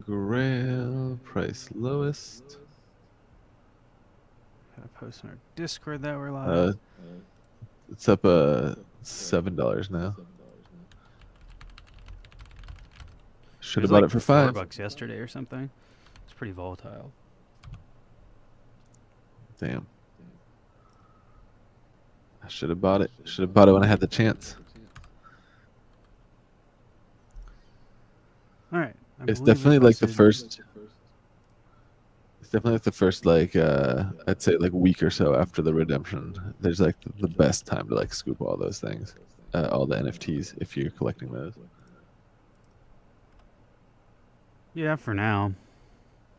Grail price lowest. Got a post on our Discord that we're live. Uh, it's up $7 now. It Should was have bought like it for $5. $4 yesterday or something. It's pretty volatile. Damn. I should have bought it. Should have bought it when I had the chance. All right. It's definitely like the first. It's definitely like the first I'd say like week or so after the redemption. There's like the best time to like scoop all those things, all the NFTs if you're collecting those. Yeah, for now.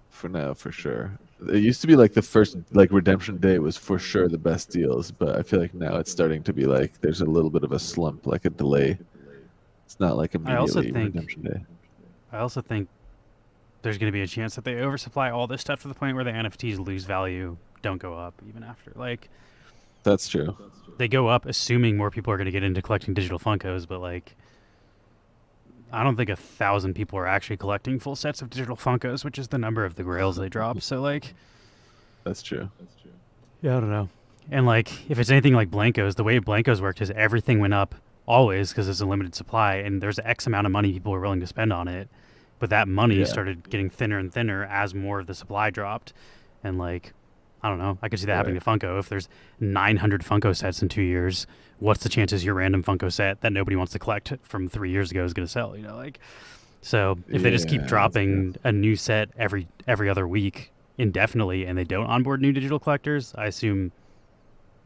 For now, for sure. It used to be like the first like redemption day was for sure the best deals, but I feel like now it's starting to be like there's a little bit of a slump, like a delay. It's not like I also immediately think redemption day. I also think there's going to be a chance that they oversupply all this stuff to the point where the NFTs lose value, don't go up even after. Like That's true. they go up assuming more people are going to get into collecting digital Funkos, but like I don't think 1,000 people are actually collecting full sets of digital Funkos, which is the number of the grails they drop. So like, That's true. yeah, I don't know. And like, if it's anything like Blankos, the way Blankos worked is everything went up always because it's a limited supply, and there's X amount of money people are willing to spend on it. But that money Yeah. started getting thinner and thinner as more of the supply dropped, and like, I don't know. I could see that happening Right. to Funko. If there's 900 Funko sets in 2 years, what's the chances your random Funko set that nobody wants to collect from 3 years ago is going to sell? You know, like, so if they just keep Yeah, that's true. dropping a new set every other week indefinitely, and they don't onboard new digital collectors, I assume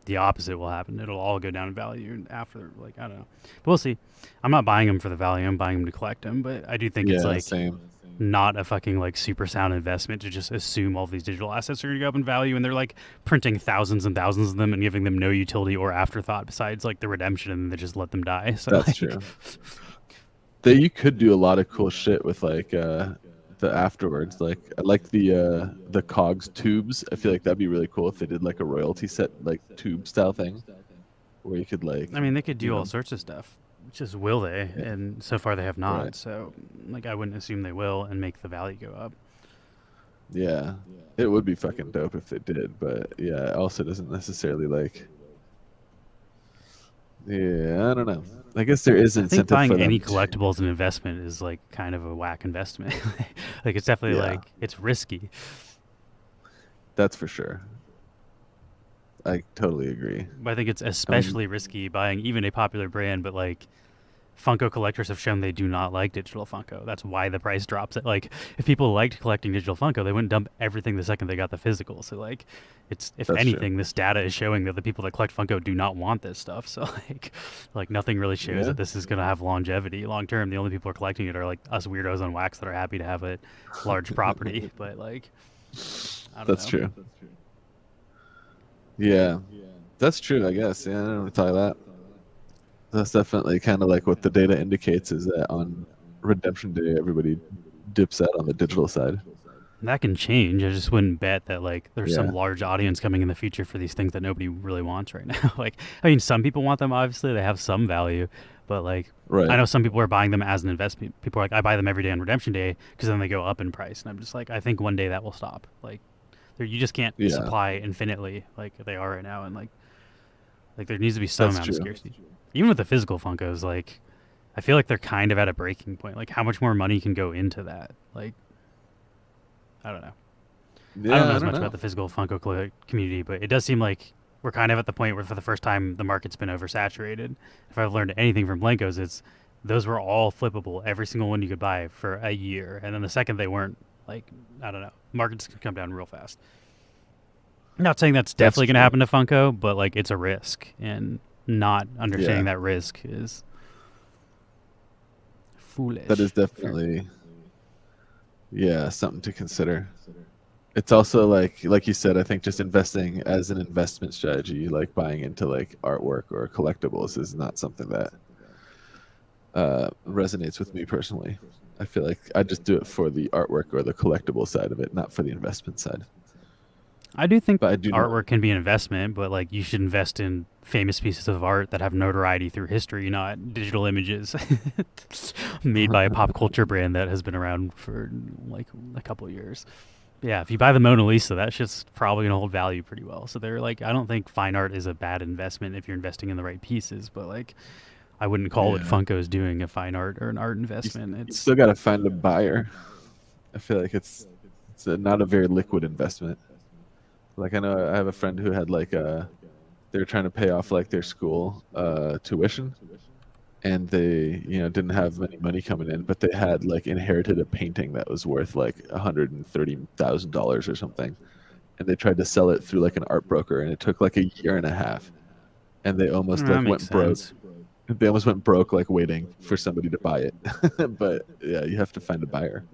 the opposite will happen. It'll all go down in value after, like, I don't know. But we'll see. I'm not buying them for the value. I'm buying them to collect them. But I do think it's Yeah, like same. not a fucking like super sound investment to just assume all of these digital assets are going to go up in value, and they're like printing thousands and thousands of them and giving them no utility or afterthought besides like the redemption, and they just let them die. So That's like, true. You could do a lot of cool shit with like the afterwards. Like I like the cogs tubes. I feel like that'd be really cool if they did like a royalty set like tube style thing where you could like I mean, they could you do all know sorts of stuff. Just will they? yeah, And so far they have right. not. So like, I wouldn't assume they will and make the value go up. Yeah. It would be fucking dope if they did, but yeah, it also doesn't necessarily like yeah, I don't know. I guess there is I think incentive buying for any them collectible as an investment is like kind of a whack investment. Like it's definitely yeah, like it's risky. that's for sure. I totally agree. But I think it's I mean, especially risky buying even a popular brand, but like Funko collectors have shown they do not like digital Funko. That's why the price drops. It like if people liked collecting digital Funko, they wouldn't dump everything the second they got the physical. So like, it's if that's true. anything, this data is showing that the people that collect Funko do not want this stuff. So like nothing really shows Yeah, that this is gonna have longevity long term. The only people who are collecting it are like us weirdos on wax that are happy to have a large property. But like, I don't that's know. true. Yeah, that's true, I guess. Yeah, I don't really tie that. That's definitely kind of like what the data indicates is that on redemption day, everybody dips out on the digital side. That can change. I just wouldn't bet that like there's some Yeah, large audience coming in the future for these things that nobody really wants right now. Like, I mean, some people want them. Obviously, they have some value, but like, I right. know some people are buying them as an investment. People are like, I buy them every day on redemption day because then they go up in price, and I'm just like, I think one day that will stop. Like, you just can't Yeah, supply infinitely like they are right now, and like there needs to be some that's amount of true. scarcity. Even with the physical Funkos, like, I feel like they're kind of at a breaking point. Like, how much more money can go into that? Like, I don't know. I don't know Yeah, I as don't much about know. the physical Funko community, but it does seem like we're kind of at the point where, for the first time, the market's been oversaturated. If I've learned anything from Blankos, it's those were all flippable, every single one you could buy for a year, and then the second they weren't, like, I don't know, markets could come down real fast. Not saying that's That's definitely going to true. happen to Funko, but like it's a risk, and not understanding Yeah, that risk is that is foolish. definitely yeah something to consider. It's also like you said, I think just investing as an investment strategy, like buying into like artwork or collectibles, is not something that resonates with me personally. I feel like I just do it for the artwork or the collectible side of it, not for the investment side. I do think but I do not. artwork can be an investment, but like you should invest in famous pieces of art that have notoriety through history, not digital images made by a pop culture brand that has been around for like a couple of years. Yeah, if you buy the Mona Lisa, that shit's probably gonna hold value pretty well. So they're like, I don't think fine art is a bad investment if you're investing in the right pieces, but like, I wouldn't call what Yeah, Funko's doing a fine art or an art you, investment. you It's still got to find a buyer. I feel like not a very liquid investment. Like I know I have a friend who had like they were trying to pay off like their school tuition, and they didn't have many money coming in, but they had like inherited a painting that was worth like $130,000 or something, and they tried to sell it through like an art broker, and it took like a year and a half, and they almost that like makes went broke. sense. They almost went broke like waiting for somebody to buy it. But yeah, you have to find a buyer.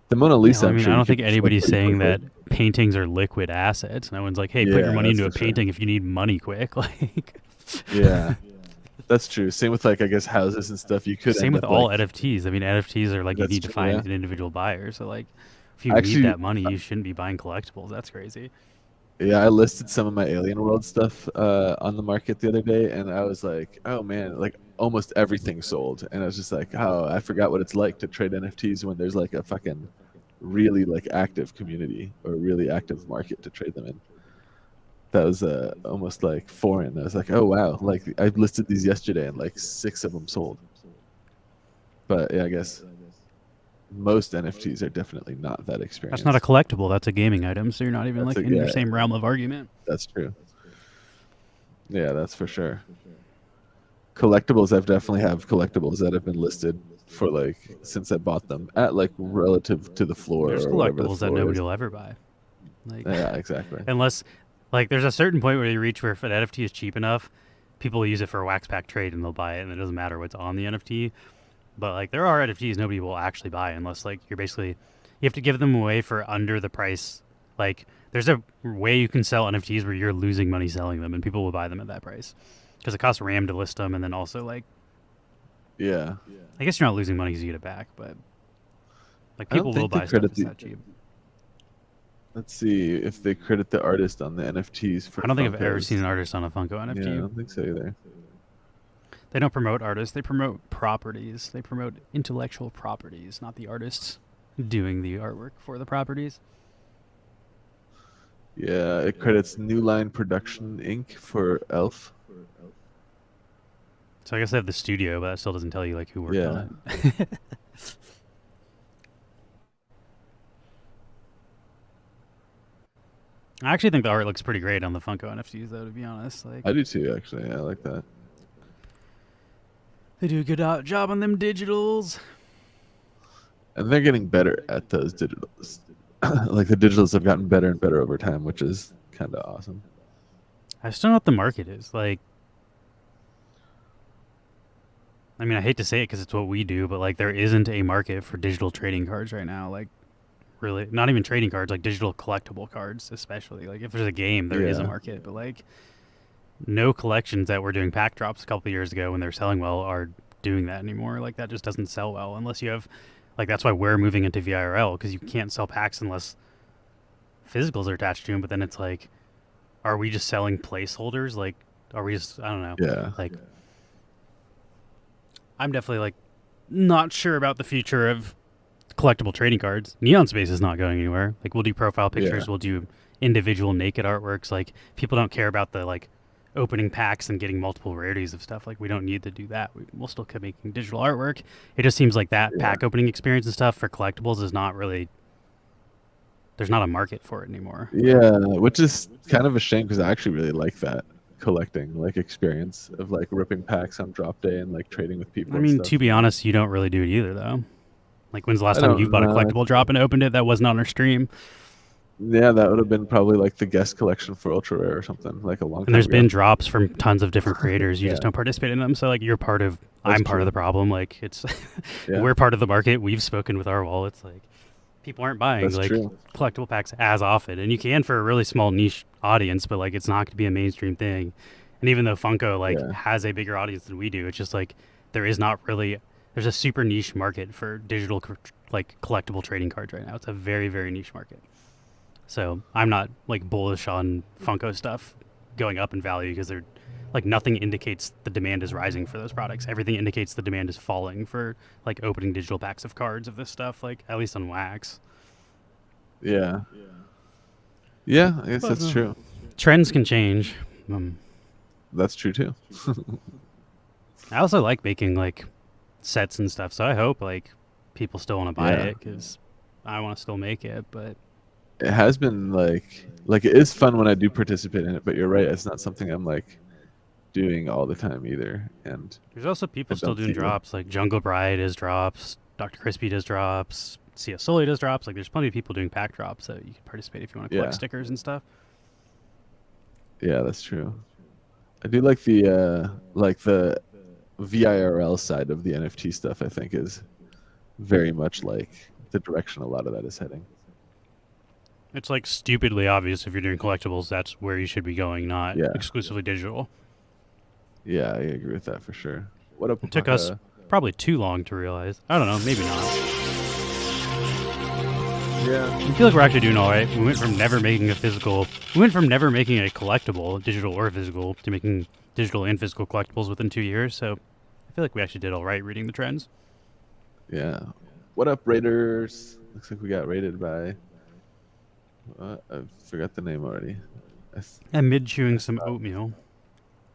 The Mona Yeah, well, Lisa, I I'm mean, sure I you don't could think flip anybody's pretty saying quickly. that paintings are liquid assets. No one's like, "Hey, put your Yeah, money that's into a for sure. painting if you need money quick." Like, Yeah, that's true. Same with like I guess houses and stuff. You could same end with up all like NFTs. I mean, NFTs are like you that's need to true. find Yeah, an individual buyer. So like, if you need actually, that money, you shouldn't be buying collectibles. That's crazy. yeah, I listed some of my Alien World stuff on the market the other day, and I was like, oh man, like almost everything sold, and I was just like, oh, I forgot what it's like to trade NFTs when there's like a fucking really like active community or really active market to trade them in. That was almost like foreign. I was like, oh wow, like I listed these yesterday and like six of them sold. But yeah, I guess most NFTs are definitely not that That's not a experienced. collectible. That's a gaming item. So you're not even That's like a in your yeah, same realm of argument. that's true. Yeah, that's for sure. Collectibles, I've definitely have collectibles that have been listed for like since I bought them at like relative to the floor There's or whatever the collectibles that floor nobody is. will ever buy. Like, Yeah, exactly. unless like there's a certain point where you reach where if an NFT is cheap enough, people will use it for a wax pack trade and they'll buy it, and it doesn't matter what's on the NFT. But like there are NFTs nobody will actually buy unless like you're basically you have to give them away for under the price. Like there's a way you can sell NFTs where you're losing money selling them and people will buy them at that price because it costs RAM to list them, and then also like Yeah. I guess you're not losing money because you get it back, but like I don't people will think they buy stuff credit that's the that cheap. let's see if they credit the artist on the NFTs for I don't think I've ever seen Funkos. an artist on a Funko Yeah, I NFT. don't think so either. They don't promote artists. They promote properties. They promote intellectual properties, not the artists doing the artwork for the properties. Yeah, it credits New Line Production Inc. for Elf. So I guess they have the studio, but that still doesn't tell you like who worked Yeah. on it. I actually think the art looks pretty great on the Funko NFTs, though. To be honest, like I do too, actually. Yeah, I like that. they do a good job on them digitals. And they're getting better at those digitals. Like the digitals have gotten better and better over time, which is kind of awesome. I just don't know what the market is. Like, I mean, I hate to say it because it's what we do, but like there isn't a market for digital trading cards right now. Like really not even trading cards, like digital collectible cards, especially. Like if there's a game, there is a Yeah. market, but like no collections that were doing pack drops a couple of years ago when they're selling well are doing that anymore. Like that just doesn't sell well unless you have like that's why we're moving into VRL because you can't sell packs unless physicals are attached to them. But then it's like, are we just selling placeholders? Like, are we just I don't know. Yeah. Like I'm definitely like not sure about the future of collectible trading cards. Neon Space is not going anywhere. Like we'll do profile Yeah. pictures, we'll do individual naked artworks. Like people don't care about the like opening packs and getting multiple rarities of stuff. Like we don't need to do that. We'll still keep making digital artwork. It just seems like that Yeah. pack opening experience and stuff for collectibles is not really there's not a market for it anymore. Yeah, which is kind of a shame because I actually really like that collecting like experience of like ripping packs on drop day and like trading with people I and mean, stuff. to be honest, you don't really do it either though. Like when's the last I time you've don't bought a know. collectible drop and opened it that wasn't on our stream? Yeah, that would have been probably like the guest collection for Ultra Rare or something like a long And time there's ago. been drops from tons of different creators. You just Yeah, don't participate in them. So like you're part of that's I'm part of the true. problem. Like it's Yeah, we're part of the market. We've spoken with our wallets. Like people aren't buying that's like true. collectible packs as often. And you can for a really small niche audience, but like it's not going to be a mainstream thing. And even though Funko like Yeah, has a bigger audience than we do, it's just like there is not really there's a super niche market for digital like collectible trading cards right now. It's a very very niche market. So I'm not like bullish on Funko stuff going up in value because they're like nothing indicates the demand is rising for those products. Everything indicates the demand is falling for like opening digital packs of cards of this stuff, like at least on wax. Yeah. Yeah, I guess But that's true. trends can change. That's true too. I also like making like sets and stuff, so I hope like people still want to buy Yeah. it because I want to still make it. But It has been like it is fun when I do participate in it, but you're right, it's not something I'm like doing all the time either. And there's also I people still don't doing see drops. Like Jungle Bride does drops, Dr. Crispy does drops, CS Sully does drops. Like there's plenty of people doing pack drops that you can participate if you want to collect Yeah. stickers and stuff. Yeah, that's true. I do like the VIRL side of the NFT stuff, I think is very much like the direction a lot of that is heading. It's like stupidly obvious if you're doing collectibles, that's where you should be going, not Yeah. exclusively digital. Yeah, I agree with that for sure. What up, It took us Apaka? probably too long to realize. I don't know, maybe not. Yeah. I feel like we're actually doing all right. We went from never making a collectible, digital or physical, to making digital and physical collectibles within 2 years. So I feel like we actually did all right reading the trends. Yeah. What up, Raiders? Looks like we got raided by. I forgot the name already. And mid chewing some oatmeal.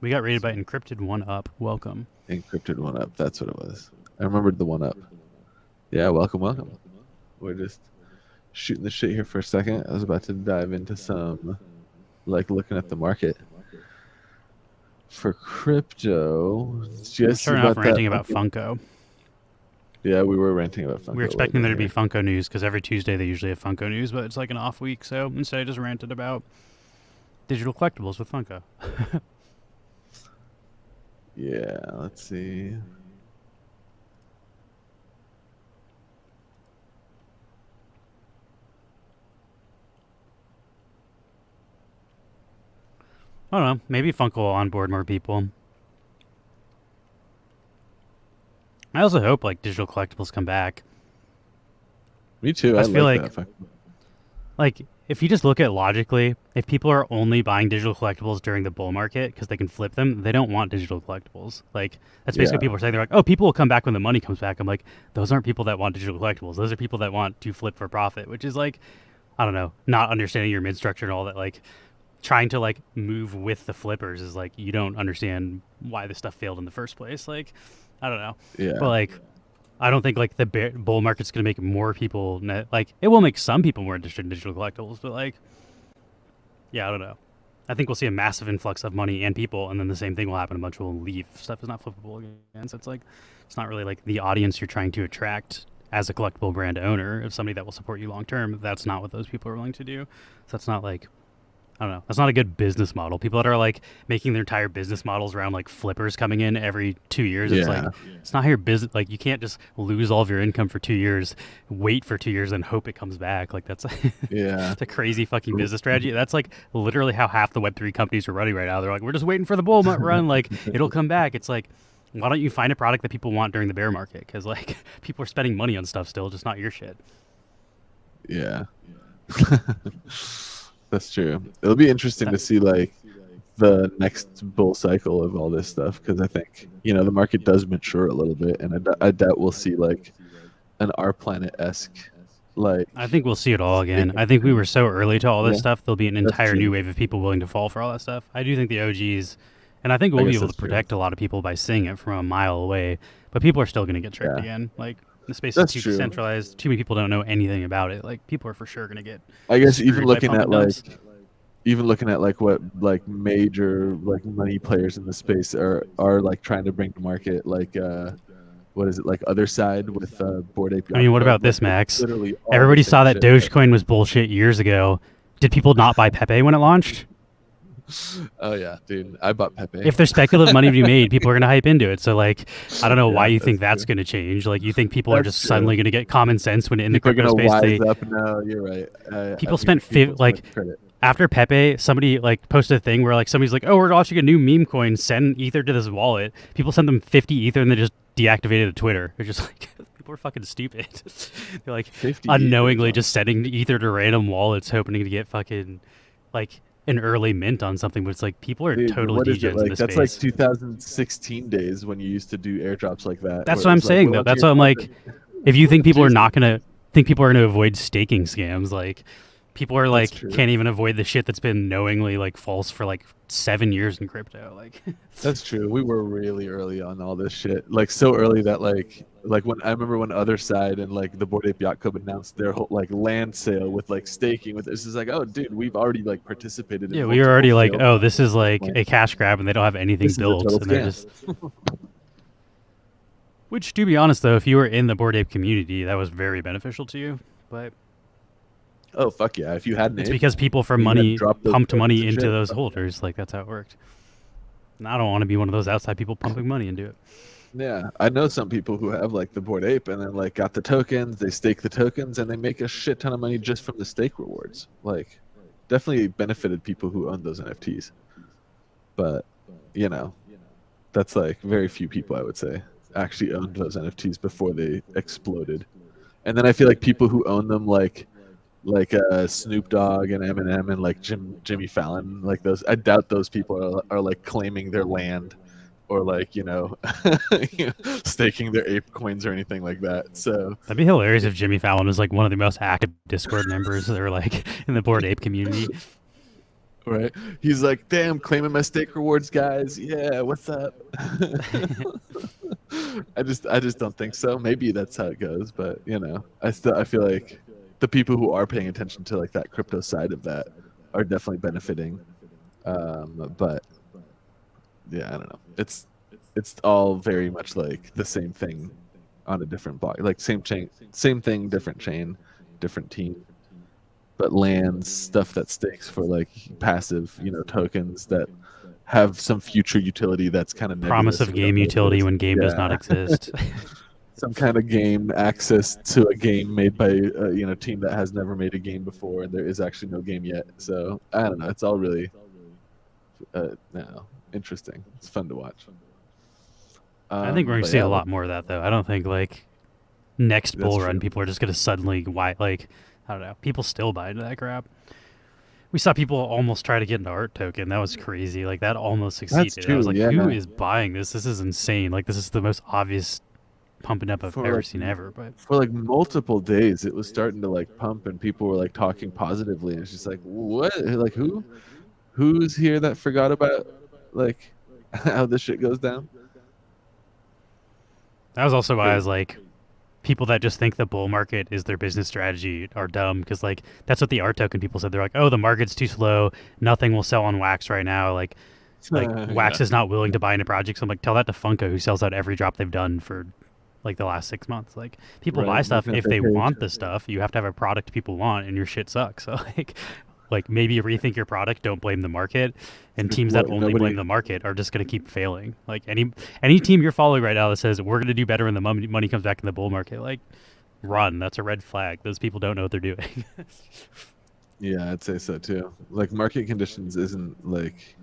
We got rated by Encrypted One Up. Welcome. Encrypted One Up. That's what it was. I remembered the One Up. Yeah, welcome, welcome. We're just shooting the shit here for a second. I was about to dive into some, like, looking at the market for crypto. Just Starting off ranting about Funko. Yeah, we were ranting about Funko. We were expecting there to be Funko news because every Tuesday they usually have Funko news, but it's like an off week. So instead I just ranted about digital collectibles with Funko. Yeah, let's see. I don't know. Maybe Funko will onboard more people. I also hope like digital collectibles come back. Me too. I I feel like like that. like if you just look at logically, if people are only buying digital collectibles during the bull market because they can flip them, they don't want digital collectibles. Like that's basically what people are saying. They're like, oh, people will come back when the money comes back. I'm like, those aren't people that want digital collectibles. Those are people that want to flip for profit, which is like, I don't know, not understanding your mid structure and all that. Like trying to like move with the flippers is like you don't understand why this stuff failed in the first place. Like I don't know, Yeah. but like I don't think like the bull market's going to make more people like it will make some people more interested in digital collectibles, but like yeah, I don't know. I think we'll see a massive influx of money and people, and then the same thing will happen. A bunch of people will leave. Stuff is not flippable again, so it's like it's not really like the audience you're trying to attract as a collectible brand owner of somebody that will support you long term. That's not what those people are willing to do. So that's not like I don't know. That's not a good business model. People that are like making their entire business models around like flippers coming in every 2 years. It's like it's not how your business. Like you can't just lose all of your income for 2 years, wait for 2 years, and hope it comes back. Like that's it's a crazy fucking business strategy. That's like literally how half the Web3 companies are running right now. They're like, we're just waiting for the bull run. Like it'll come back. It's like, why don't you find a product that people want during the bear market? Because like people are spending money on stuff still, just not your shit. Yeah. That's true. It'll be interesting to see like the next bull cycle of all this stuff because I think the market does mature a little bit, and I doubt we'll see like an Our Planet-esque like. I think we'll see it all again. I think we were so early to all this stuff. There'll be an entire true. new wave of people willing to fall for all that stuff. I do think the OGs, and I think we'll be able to protect a lot of people by seeing it from a mile away. But people are still going to get tricked again. Like the space is too decentralized. Too many people don't know anything about it. Like people are for sure going to get. I guess even looking at like what like major like money players in the space are like trying to bring to market like what is it like Other Side with Bored Ape. I mean, what about this, Max? Everybody saw that Dogecoin was bullshit years ago. Did people not buy Pepe when it launched? Oh yeah, dude, I bought Pepe. If there's speculative money to be made, people are going to hype into it. So like, I don't know why you think that's going to change. Like, you think people are just suddenly going to get common sense when in the crypto space? Wise up. No, you're right. People spent after Pepe, somebody like posted a thing where like somebody's like, "Oh, we're launching a new meme coin. Send Ether to this wallet." People sent them 50 Ether and they just deactivated the Twitter. They're just like, people are fucking stupid. They're like Safety ethers unknowingly on. just sending ether to random wallets, hoping to get fucking like an early mint on something. But it's like people are Dude, totally what is it degens in like? this That's like space. 2016 days when you used to do airdrops like that, That's where what it I'm was like, saying we'll though. enter That's your what I'm deposit. like. If you think people are Jeez, not gonna think people are gonna avoid staking scams, like people are that's like true. can't even avoid the shit that's been knowingly like false for like 7 years in crypto. Like That's true. We were really early on all this shit. Like so early that like when I remember when Other Side and like the Bored Ape Yacht Club announced their whole like land sale with like staking with this is like, oh dude, we've already like participated in yeah, we were multiple already like, failed oh, this launches is of like land. a cash grab, and they don't have anything This is a built, total and they're scam. just. Which, to be honest, though, if you were in the Bored Ape community, that was very beneficial to you. But Oh fuck yeah. If you had an it's ape because people for and you hadn't money dropped those pumped tokens money and into shit, those fuck yeah. holders. Like that's how it worked. And I don't want to be one of those outside people pumping money into it. Yeah, I know some people who have like the Bored Ape and then like got the tokens, they stake the tokens, and they make a shit ton of money just from the stake rewards. Like, definitely benefited people who own those NFTs. But, you know, that's like very few people I would say actually owned those NFTs before they exploded. And then I feel like people who own them like Snoop Dogg and Eminem and like Jimmy Fallon, like those, I doubt those people are like claiming their land or like you know, staking their ape coins or anything like that. So That'd be hilarious if Jimmy Fallon was like one of the most active Discord members that are like in the Bored Ape community. right, he's like, damn, claiming my stake rewards, guys. Yeah, what's up? I just don't think so. Maybe that's how it goes, but you know, I feel like the people who are paying attention to like that crypto side of that are definitely benefiting. But yeah, I don't know. It's all very much like the same thing on a different block, like same chain, same thing, different chain, different team. But lands, stuff that stakes for like passive, you know, tokens that have some future utility that's kind of Promise nebulous. of We don't game know what it utility is. when game does not Yeah, exist. some kind of game access to a game made by you know, team that has never made a game before, and there is actually no game yet. So I don't know. It's all really no, interesting. It's fun to watch. I think we're gonna But see yeah, a lot more of that though. I don't think like next that's bull run true. people are just gonna suddenly like I don't know. People still buy into that crap. We saw people almost try to get into art token. That was crazy. Like that almost That's succeeded. I was true. like, Yeah, who is buying this? This is insane. Like this is the most obvious pumping up I've for ever like seen ever. But for like multiple days, it was starting to like pump, and people were like talking positively, and it's just like, what? Like who's here that forgot about like how this shit goes down? that was also why I was Crazy. like, people that just think the bull market is their business strategy are dumb because like that's what the art token people said. They're like, oh, the market's too slow. Nothing will sell on Wax right now. Like Wax Yeah, is not willing to buy into projects. I'm like, tell that to Funko, who sells out every drop they've done for like the last 6 months. Like people buy right. stuff Looking at if their they page. want the stuff. You have to have a product people want, and your shit sucks. So like maybe rethink your product. Don't blame the market. And Like, teams that what? only blame Nobody. the market are just going to keep failing. Like any team you're following right now that says we're going to do better when the money comes back in the bull market, like run. That's a red flag. Those people don't know what they're doing. Yeah, I'd say so too. Like market conditions isn't like.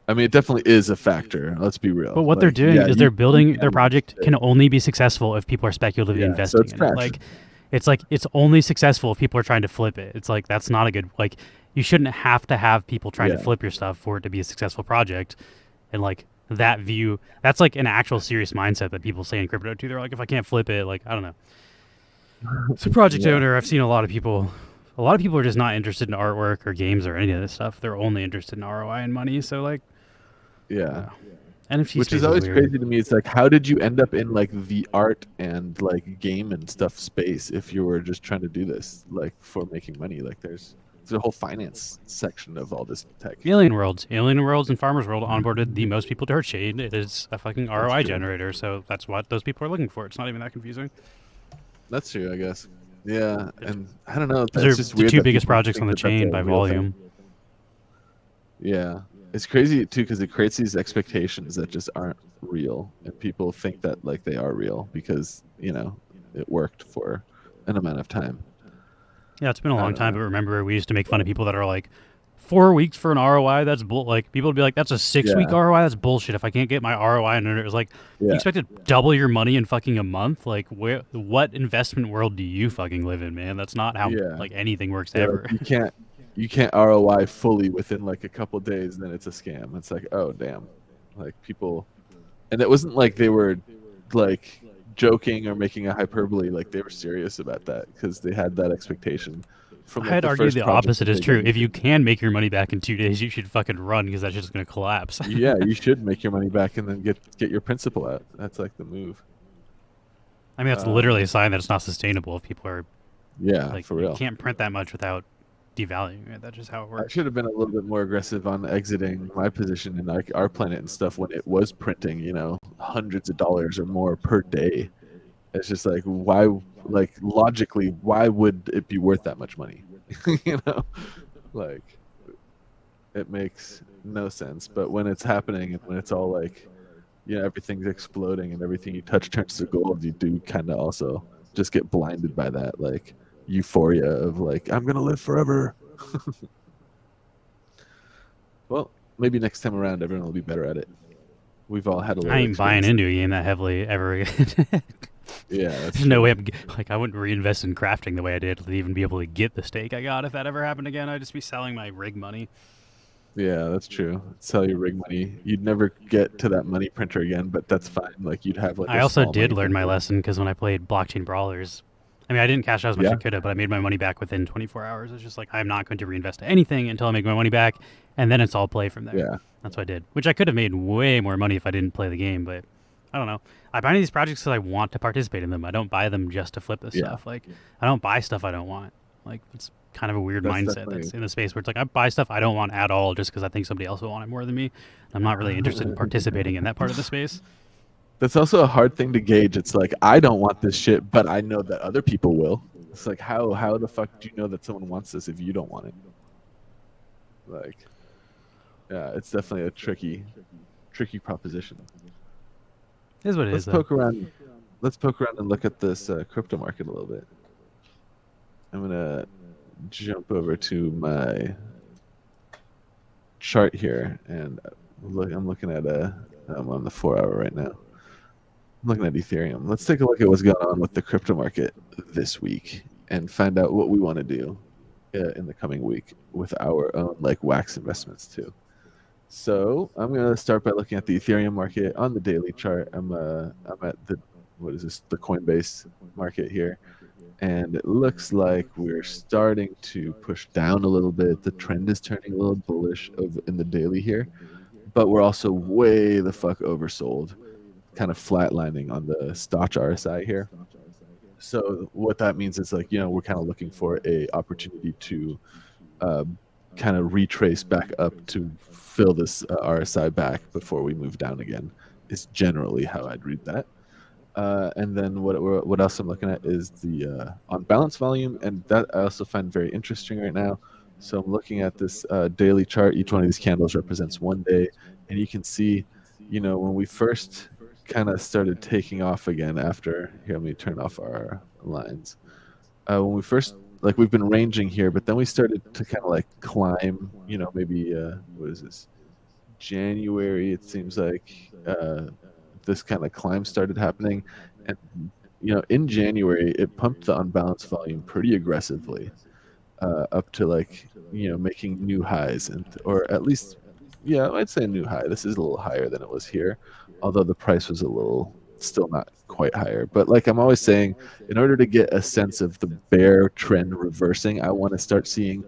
I mean, it definitely is a factor. Let's be But real. what they're Like, doing yeah, is you they're you building their can make project can mistakes. only be successful if people are speculatively Yeah, so investing it's in it. traction. Like it's only successful if people are trying to flip it. It's like that's not a good like you shouldn't have to have people trying to Yeah, flip your stuff for it to be a successful project. And like that view, that's like an actual serious mindset that people say in crypto too. They're like, if I can't flip it, like I don't know. As a project yeah, owner, I've seen a lot of people. A lot of people are just not interested in artwork or games or any of this stuff. They're only interested in ROI and money. So like, I don't yeah. know. NFT Which is space is always weird. crazy to me. It's like, how did you end up in like the art and like game and stuff space if you were just trying to do this like for making money? Like, there's a whole finance section of all this tech. Alien Worlds, and Farmers World onboarded the most people to Earthshade. It is a fucking That's ROI true. generator, so that's what those people are looking for. It's not even that confusing. That's true, I guess. Yeah, It's, and I don't know. those It's are just the weird two that biggest people projects on think the that that's chain a by real thing. volume. Yeah, it's crazy too because it creates these expectations that just aren't real, and people think that like they are real because you know it worked for an amount of time. Yeah, it's been a I long don't time, know. but remember we used to make fun of people that are like 4 weeks for an ROI. That's like people would be like, that's a 6 week Yeah, ROI. That's bullshit. If I can't get my ROI, and it was like, you yeah, expect to double your money in fucking a month? Like, what investment world do you fucking live in, man? That's not how yeah. like anything works Yeah, like ever. you can't ROI fully within like a couple days, and then it's a scam. It's like, oh damn, like people, and it wasn't like they were like joking or making a hyperbole. Like they were serious about that because they had that expectation from like I'd the argue first the project opposite that is they got true. If you into. can make your money back in 2 days, you should fucking run because that's just gonna collapse. Yeah, you should make your money back and then get your principal out. That's like the move. I mean, that's literally a sign that it's not sustainable. If people are Yeah, like, for you real. can't print that much without devaluing it. That's just how it I works. should have been a little bit more aggressive on exiting my position in like our planet and stuff when it was printing, hundreds of dollars or more per day. It's just like why, like logically, why would it be worth that much money? you know, like it makes no sense. But when it's happening and when it's all like, everything's exploding and everything you touch turns to gold, you do kind of also just get blinded by that like euphoria of like I'm gonna live forever. Well, maybe next time around everyone will be better at it. We've all had a I little ain't buying experience. into a game that heavily ever again. Yeah, that's There's no true. way like, I wouldn't reinvest in crafting the way I did to even be able to get the stake I got. If that ever happened again, I'd just be selling my rig money. Yeah, that's true. Sell your rig money. You'd never get to that money printer again, but that's fine. Like you'd have like I a also small did money learn my printer. lesson because when I played blockchain brawlers, I mean, I didn't cash out as much as I Yeah, could have, but I made my money back within 24 hours. It's just like, I'm not going to reinvest anything until I make my money back, and then it's all play from there. yeah, That's what I did, which I could have made way more money if I didn't play the game, but I don't know. I buy these projects because I want to participate in them. I don't buy them just to flip this yeah. stuff. Like, I don't buy stuff I don't want. Like, it's kind of a weird That's mindset definitely that's in the space where it's like, I buy stuff I don't want at all just because I think somebody else will want it more than me. I'm not really interested in participating in that part of the space. that's also a hard thing to gauge. It's like I don't want this shit, but I know that other people will. It's like how the fuck do you know that someone wants this if you don't want it? Like, yeah, it's definitely a tricky proposition. It is what it Let's is, though. poke around. Let's poke around and look at this crypto market a little bit. I'm gonna jump over to my chart here and look. I'm looking at I'm on the 4 hour right now. I'm looking at Ethereum. Let's take a look at what's going on with the crypto market this week and find out what we want to do in the coming week with our own like wax investments too. So I'm gonna start by looking at the Ethereum market on the daily chart. I'm at the what is this, the Coinbase market here, and it looks like we're starting to push down a little bit. The trend is turning a little bullish in the daily here, but we're also way the fuck oversold, kind of flatlining on the Stoch RSI here. So what that means is like we're kind of looking for a opportunity to uh, kind of retrace back up to fill this RSI back before we move down again. Is generally how I'd read that. And then what else I'm looking at is the on balance volume, and that I also find very interesting right now. So I'm looking at this daily chart. Each one of these candles represents one day, and you can see, when we first kind of started taking off again after here. Let me turn off our lines. When we first like we've been ranging here, but then we started to kind of like climb. Maybe what is this? January. It seems like this kind of climb started happening, and in January it pumped the unbalanced volume pretty aggressively up to like making new highs, and or at least yeah, I'd say a new high. This is a little higher than it was here, although the price was a little still not quite higher. But like I'm always saying, in order to get a sense of the bear trend reversing, I want to start seeing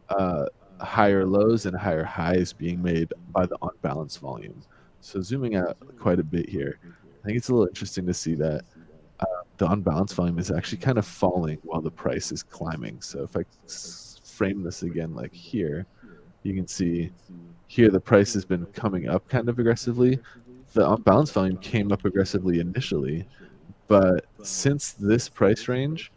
uh, higher lows and higher highs being made by the on-balance volume. So zooming out quite a bit here, I think it's a little interesting to see that the on-balance volume is actually kind of falling while the price is climbing. So if I frame this again like here, you can see here the price has been coming up kind of aggressively. The on-balance volume came up aggressively initially, but since this price range,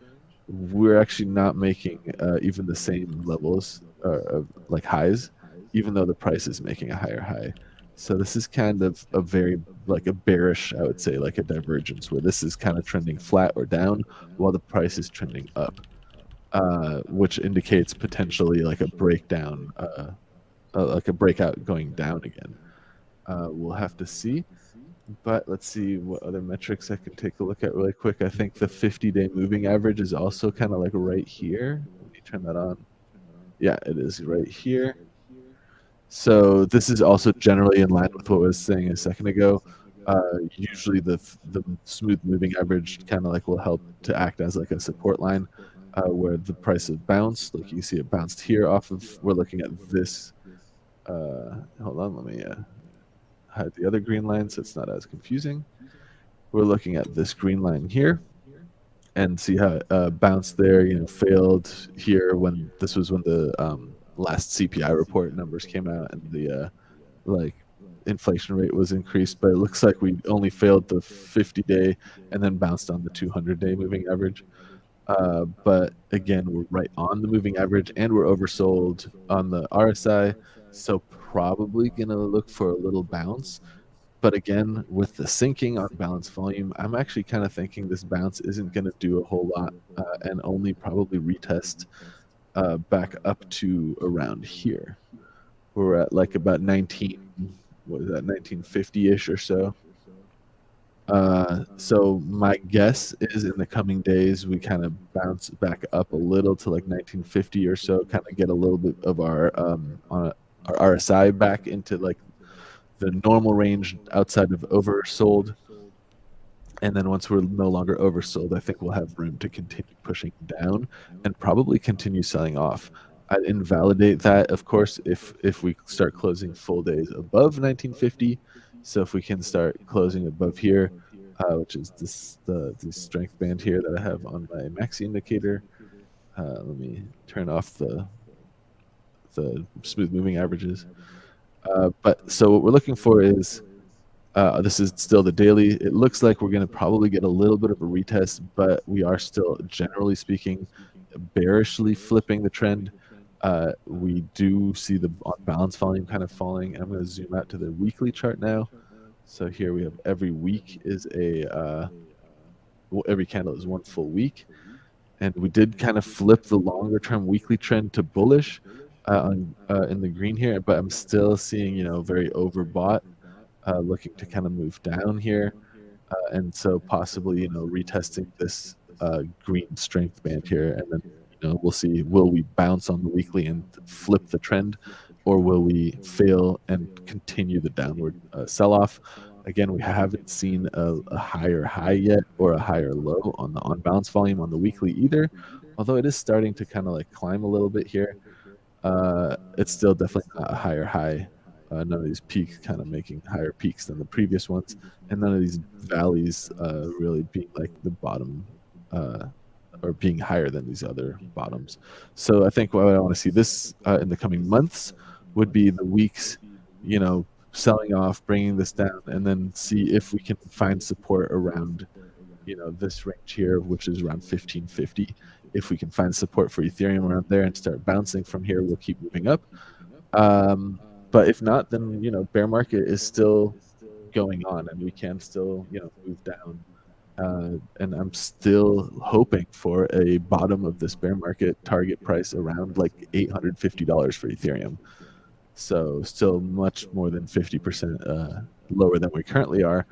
we're actually not making even the same levels of like highs, even though the price is making a higher high. So this is kind of a very like a bearish, I would say, like a divergence where this is kind of trending flat or down while the price is trending up, which indicates potentially like a breakdown like a breakout going down again. We'll have to see. But let's see what other metrics I can take a look at really quick. I think the 50-day moving average is also kind of like right here. Let me turn that on. Yeah, it is right here. So this is also generally in line with what I was saying a second ago. Usually the smooth moving average kind of like will help to act as like a support line, where the price has bounced. Like you see it bounced here off of. We're looking at this. Hold on, let me hide the other green line so it's not as confusing. We're looking at this green line here and see how it bounced there. You know, failed here when this was when the last CPI report numbers came out and the like inflation rate was increased, but it looks like we only failed the 50-day and then bounced on the 200-day moving average. But again, we're right on the moving average and we're oversold on the RSI, so probably gonna look for a little bounce. But again, with the sinking on balance volume, I'm actually kind of thinking this bounce isn't going to do a whole lot and only probably retest back up to around here. We're at like about 19, what is that, 1950-ish or so. So my guess is in the coming days we kind of bounce back up a little to like 1950 or so, kind of get a little bit of our RSI back into like the normal range outside of oversold. And then once we're no longer oversold, I think we'll have room to continue pushing down and probably continue selling off. I'd invalidate that, of course, if we start closing full days above 1950. So if we can start closing above here, which is the strength band here that I have on my maxi indicator. Let me turn off the smooth moving averages. But so what we're looking for is this is still the daily. It looks like we're going to probably get a little bit of a retest, but we are still, generally speaking, bearishly flipping the trend. We do see the balance volume kind of falling. I'm going to zoom out to the weekly chart now. So here we have every week is every candle is one full week. And we did kind of flip the longer term weekly trend to bullish in the green here, but I'm still seeing, very overbought. Looking to kind of move down here, and so possibly retesting this green strength band here, and then we'll see, will we bounce on the weekly and flip the trend, or will we fail and continue the downward sell-off? Again, we haven't seen a higher high yet or a higher low on the on balance volume on the weekly either, although it is starting to kind of like climb a little bit here. It's still definitely not a higher high. None of these peaks kind of making higher peaks than the previous ones, and none of these valleys really being like the bottom or being higher than these other bottoms. So I think what I want to see this in the coming months would be the weeks, selling off, bringing this down, and then see if we can find support around, this range here, which is around 1550. If we can find support for Ethereum around there and start bouncing from here, we'll keep moving up. But if not, then bear market is still going on, and we can still move down. And I'm still hoping for a bottom of this bear market target price around like $850 for Ethereum. So still much more than 50% lower than we currently are.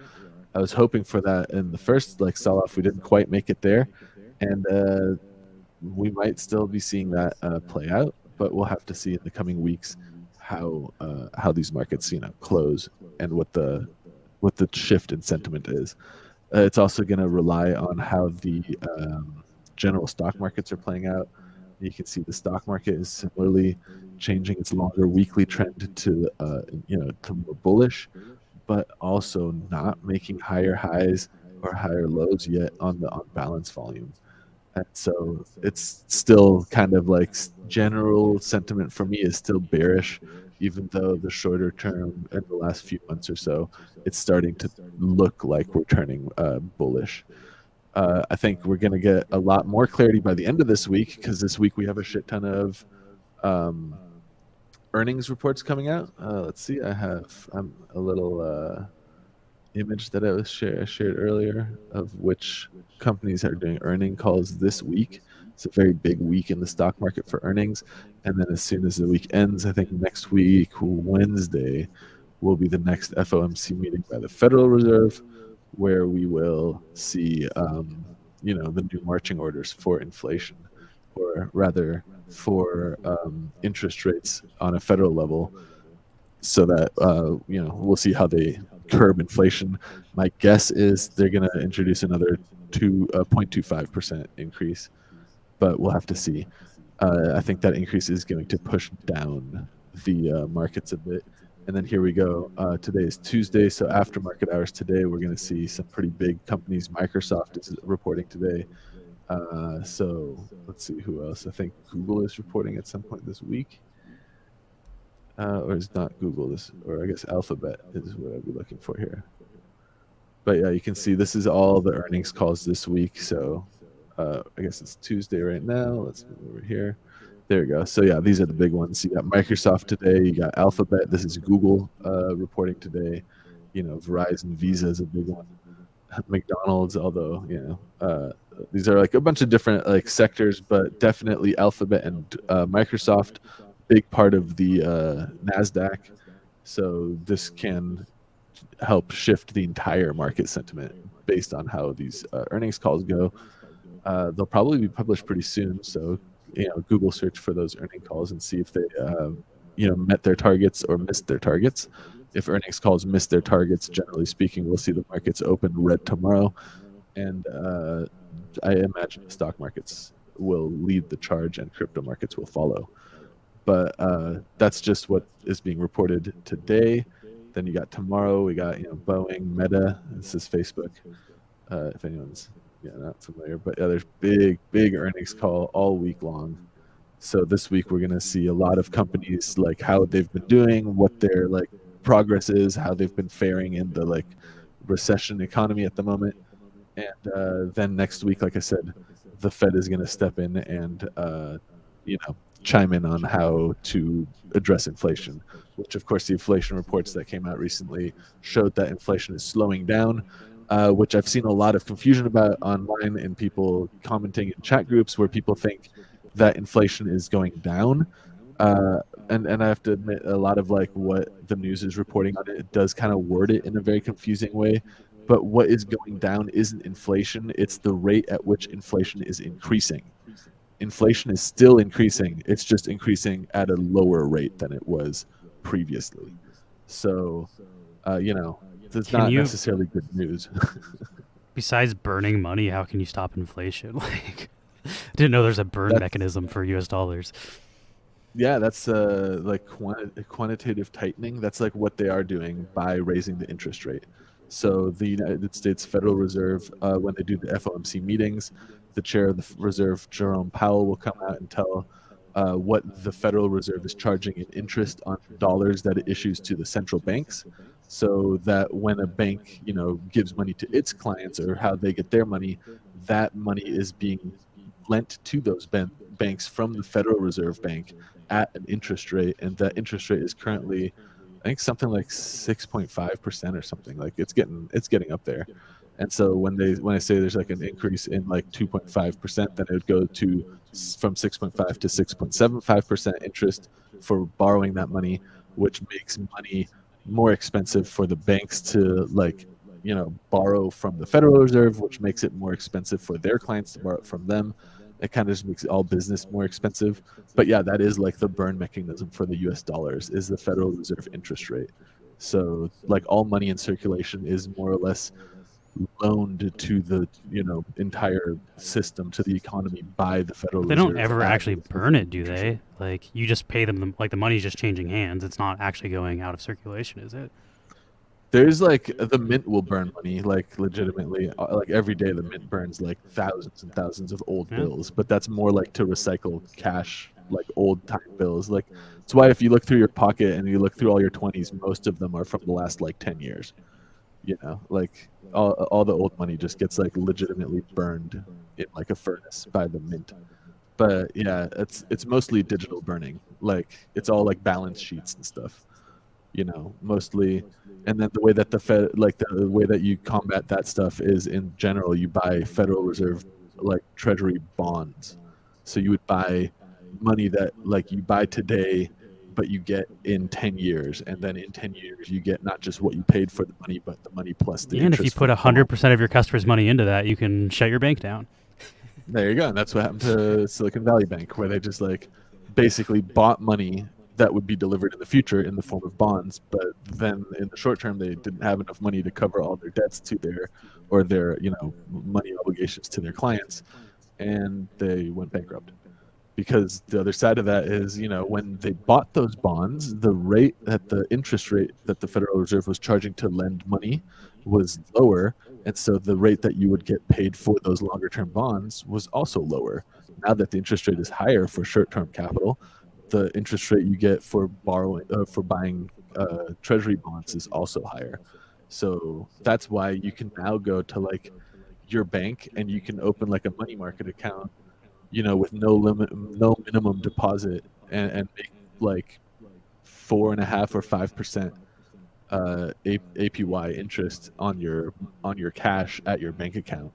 I was hoping for that in the first sell off. We didn't quite make it there, and we might still be seeing that play out. But we'll have to see in the coming weeks how these markets close and what the shift in sentiment is. It's also going to rely on how the general stock markets are playing out. You can see the stock market is similarly changing its longer weekly trend to to more bullish, but also not making higher highs or higher lows yet on the on balance volume. And so it's still kind of like general sentiment for me is still bearish, even though the shorter term in the last few months or so, it's starting to look like we're turning bullish. I think we're going to get a lot more clarity by the end of this week, because this week we have a shit ton of earnings reports coming out. Let's see, I'm a little image that I was shared earlier of which companies are doing earning calls this week. It's a very big week in the stock market for earnings. And then as soon as the week ends, I think next week, Wednesday, will be the next FOMC meeting by the Federal Reserve, where we will see, the new marching orders for inflation, or rather for interest rates on a federal level, so that we'll see how they curb inflation. My guess is they're going to introduce another 0.25% increase, but we'll have to see. I think that increase is going to push down the markets a bit. And then here we go. Today is Tuesday, so after market hours today, we're going to see some pretty big companies. Microsoft is reporting today. So let's see who else. I think Google is reporting at some point this week. Or is not Google, or I guess Alphabet is what I'd be looking for here. But yeah, you can see this is all the earnings calls this week. So I guess it's Tuesday right now. Let's move over here. There we go. So yeah, these are the big ones. You got Microsoft today. You got Alphabet. This is Google reporting today. Verizon, Visa is a big one. McDonald's, although these are like a bunch of different like sectors, but definitely Alphabet and Microsoft, big part of the NASDAQ. So this can help shift the entire market sentiment based on how these earnings calls go. They'll probably be published pretty soon. So, Google search for those earning calls and see if they, met their targets or missed their targets. If earnings calls miss their targets, generally speaking, we'll see the markets open red tomorrow. And I imagine the stock markets will lead the charge and crypto markets will follow. But that's just what is being reported today. Then you got tomorrow, we got Boeing, Meta. This is Facebook. If anyone's not familiar, but there's big earnings call all week long. So this week we're gonna see a lot of companies, like how they've been doing, what their like progress is, how they've been faring in the like recession economy at the moment. And then next week, like I said, the Fed is gonna step in and chime in on how to address inflation, which of course the inflation reports that came out recently showed that inflation is slowing down, which I've seen a lot of confusion about online and people commenting in chat groups where people think that inflation is going down. And I have to admit, a lot of like what the news is reporting on it does kind of word it in a very confusing way. But what is going down isn't inflation, it's the rate at which inflation is increasing. Inflation is still increasing, it's just increasing at a lower rate than it was previously. So, it's not necessarily good news. Besides burning money, how can you stop inflation? Like, I didn't know there's a burn mechanism for US dollars. Yeah, that's like quantitative tightening. That's like what they are doing by raising the interest rate. So the United States Federal Reserve, when they do the FOMC meetings, the chair of the Reserve, Jerome Powell, will come out and tell what the Federal Reserve is charging in interest on dollars that it issues to the central banks, so that when a bank, gives money to its clients or how they get their money, that money is being lent to those banks from the Federal Reserve Bank at an interest rate, and that interest rate is currently, I think, something like 6.5% or something. Like it's getting up there. And so when I say there's like an increase in like 2.5%, then it would go to from 6.5 to 6.75% interest for borrowing that money, which makes money more expensive for the banks to borrow from the Federal Reserve, which makes it more expensive for their clients to borrow from them. It kind of just makes all business more expensive. But yeah, that is like the burn mechanism for the US dollars, is the Federal Reserve interest rate. So like all money in circulation is more or less loaned to the entire system, to the economy, by the Federal They Reserve. don't ever actually burn it, do they? Like, you just pay them, like the money's just changing hands. It's not actually going out of circulation, is it? There's like the mint will burn money, like legitimately, like every day the mint burns like thousands and thousands of old bills, but that's more like to recycle cash, like old time bills. Like it's why if you look through your pocket and you look through all your 20s, most of them are from the last like 10 years. Like all the old money just gets like legitimately burned in like a furnace by the mint. But yeah, it's mostly digital burning. Like it's all like balance sheets and stuff, mostly. And then the way that the way that you combat that stuff is, in general, you buy Federal Reserve like treasury bonds. So you would buy money that like you buy today, but you get in 10 years. And then in 10 years, you get not just what you paid for the money, but the money plus the And if you interest put from the bond. 100% of your customers' money into that, you can shut your bank down. There you go. And that's what happened to Silicon Valley Bank, where they just like basically bought money that would be delivered in the future in the form of bonds. But then in the short term, they didn't have enough money to cover all their debts to their, or their, money obligations to their clients. And they went bankrupt. Because the other side of that is, when they bought those bonds, the interest rate that the Federal Reserve was charging to lend money was lower. And so the rate that you would get paid for those longer term bonds was also lower. Now that the interest rate is higher for short term capital, the interest rate you get for buying treasury bonds is also higher. So that's why you can now go to like your bank and you can open like a money market account, with no limit, no minimum deposit, and make like 4.5 or 5% APY interest on your cash at your bank account.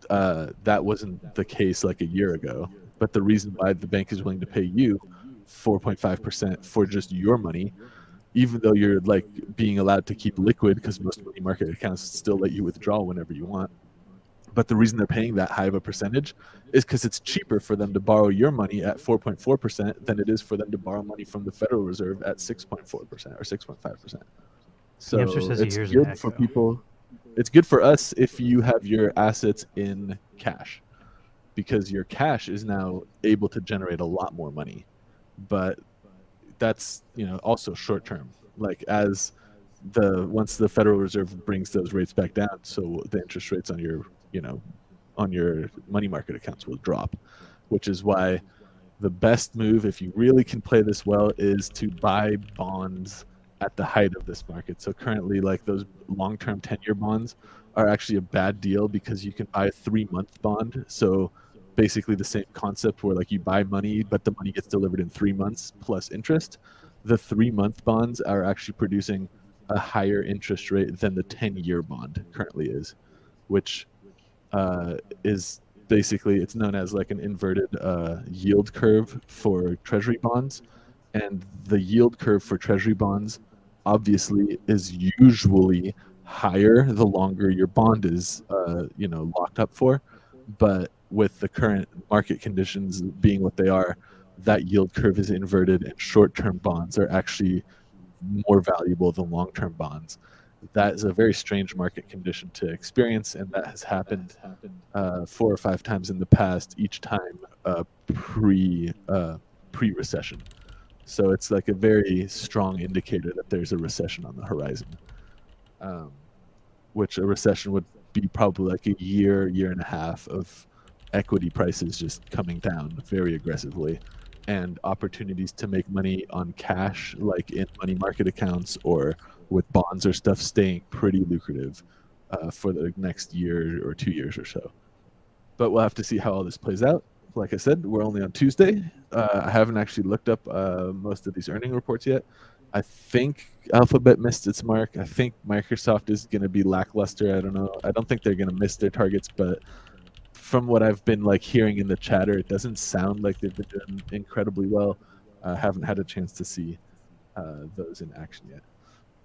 That wasn't the case like a year ago. But the reason why the bank is willing to pay you 4.5% for just your money, even though you're like being allowed to keep liquid, because most money market accounts still let you withdraw whenever you want. But the reason they're paying that high of a percentage is because it's cheaper for them to borrow your money at 4.4% than it is for them to borrow money from the Federal Reserve at 6.4% or 6.5%. The hamster So says he it's hears an good for echo. people. It's good for us if you have your assets in cash, because your cash is now able to generate a lot more money. But that's, also short term. Like as once the Federal Reserve brings those rates back down, so the interest rates on your money market accounts will drop, which is why the best move, if you really can play this well, is to buy bonds at the height of this market. So currently, like those long-term 10-year bonds are actually a bad deal because you can buy a 3-month bond. So basically the same concept where like you buy money, but the money gets delivered in 3 months plus interest. The 3-month bonds are actually producing a higher interest rate than the 10-year bond currently is, which is basically, it's known as like an inverted yield curve for treasury bonds. And the yield curve for treasury bonds obviously is usually higher the longer your bond is locked up for. But with the current market conditions being what they are, that yield curve is inverted and short-term bonds are actually more valuable than long-term bonds. That is a very strange market condition to experience, and that has happened 4 or 5 times in the past, each time pre-recession. So it's like a very strong indicator that there's a recession on the horizon, um, which a recession would be probably like a year and a half of equity prices just coming down very aggressively, and opportunities to make money on cash, like in money market accounts or with bonds or stuff, staying pretty lucrative for the next year or 2 years or so. But we'll have to see how all this plays out. Like I said, we're only on Tuesday. I haven't actually looked up most of these earning reports yet. I think Alphabet missed its mark. I think Microsoft is going to be lackluster. I don't know. I don't think they're going to miss their targets, but from what I've been like hearing in the chatter, it doesn't sound like they've been doing incredibly well. I haven't had a chance to see those in action yet.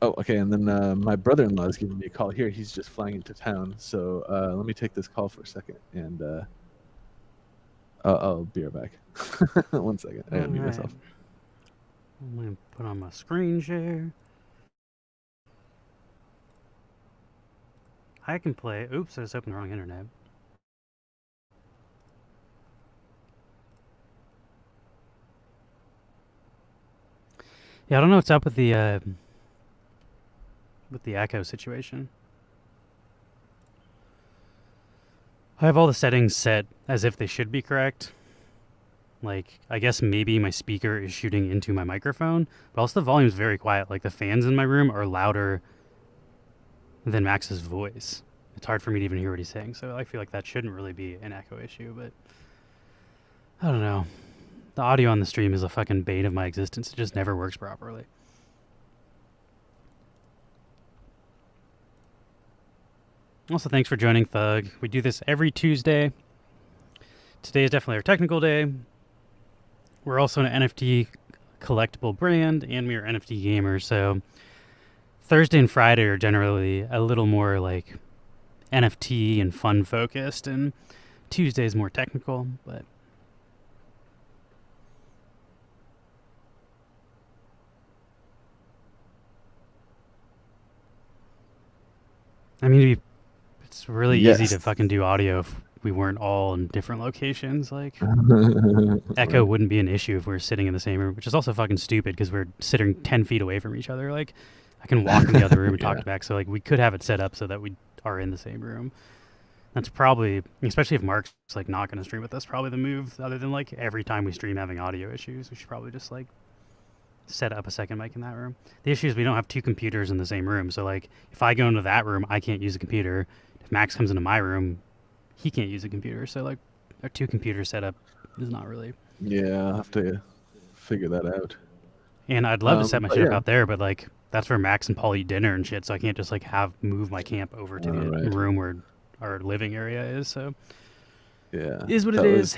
Oh, okay. And then my brother-in-law is giving me a call here. He's just flying into town. So let me take this call for a second, and I'll be right back. 1 second. I gotta mute myself. I'm going to put on my screen share. I can play. Oops, I just opened the wrong internet. Yeah, I don't know what's up with the echo situation. I have all the settings set as if they should be correct. Like, I guess maybe my speaker is shooting into my microphone, but also the volume's very quiet. Like, the fans in my room are louder than Max's voice. It's hard for me to even hear what he's saying, so I feel like that shouldn't really be an echo issue, but I don't know. The audio on the stream is a fucking bane of my existence. It just never works properly. Also, thanks for joining, Thug. We do this every Tuesday, today is definitely our technical day. We're also an NFT collectible brand, and we are NFT gamers. So Thursday and Friday are generally a little more like NFT and fun focused, and Tuesday is more technical. But I mean, it's really easy Yes. to fucking do audio if we weren't all in different locations. Like echo Right. wouldn't be an issue if we were sitting in the same room, which is also fucking stupid because we're sitting 10 feet away from each other. Like I can walk in the other room and talk Yeah. to back. So like we could have it set up so that we are in the same room. That's probably, especially if Mark's like not going to stream with us, probably the move. Other than like every time we stream having audio issues, we should probably just like set up a second mic in that room. The issue is we don't have two computers in the same room. So like if I go into that room, I can't use a computer. If Max comes into my room, he can't use a computer. So like our two computer setup is not really. Yeah, I'll have to figure that out. And I'd love to set my But shit up yeah. out there, but like that's where Max and Paul eat dinner and shit. So I can't just like have move my camp over to All the right. room where our living area is. So Yeah. it is what it That was is.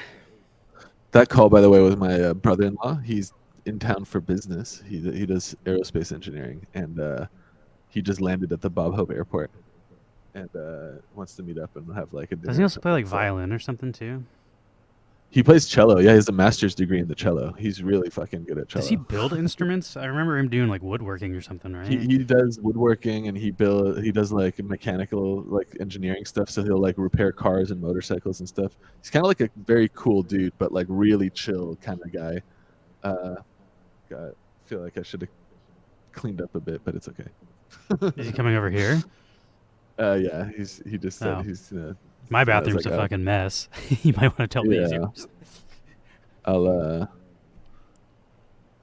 that call, by the way, was my brother-in-law. He's in town for business. He does aerospace engineering, and he just landed at the Bob Hope Airport, and wants to meet up and have like a Doesn't he dinner or also play something. like So violin or something too? he plays cello. Yeah, he has a master's degree in the cello. He's really fucking good at Does he cello. build instruments? I remember him doing like woodworking or something, He right? he does woodworking, and he does like mechanical like engineering stuff. So he'll like repair cars and motorcycles and stuff. He's kind of like a very cool dude, but like really chill kind of guy. Uh, got feel like I should have cleaned up a bit, but it's okay. Is he coming over here? Yeah, he just said Oh, he's my so I was bathroom's like, a oh fucking mess. You might want to tell me he's yeah, yours. I'll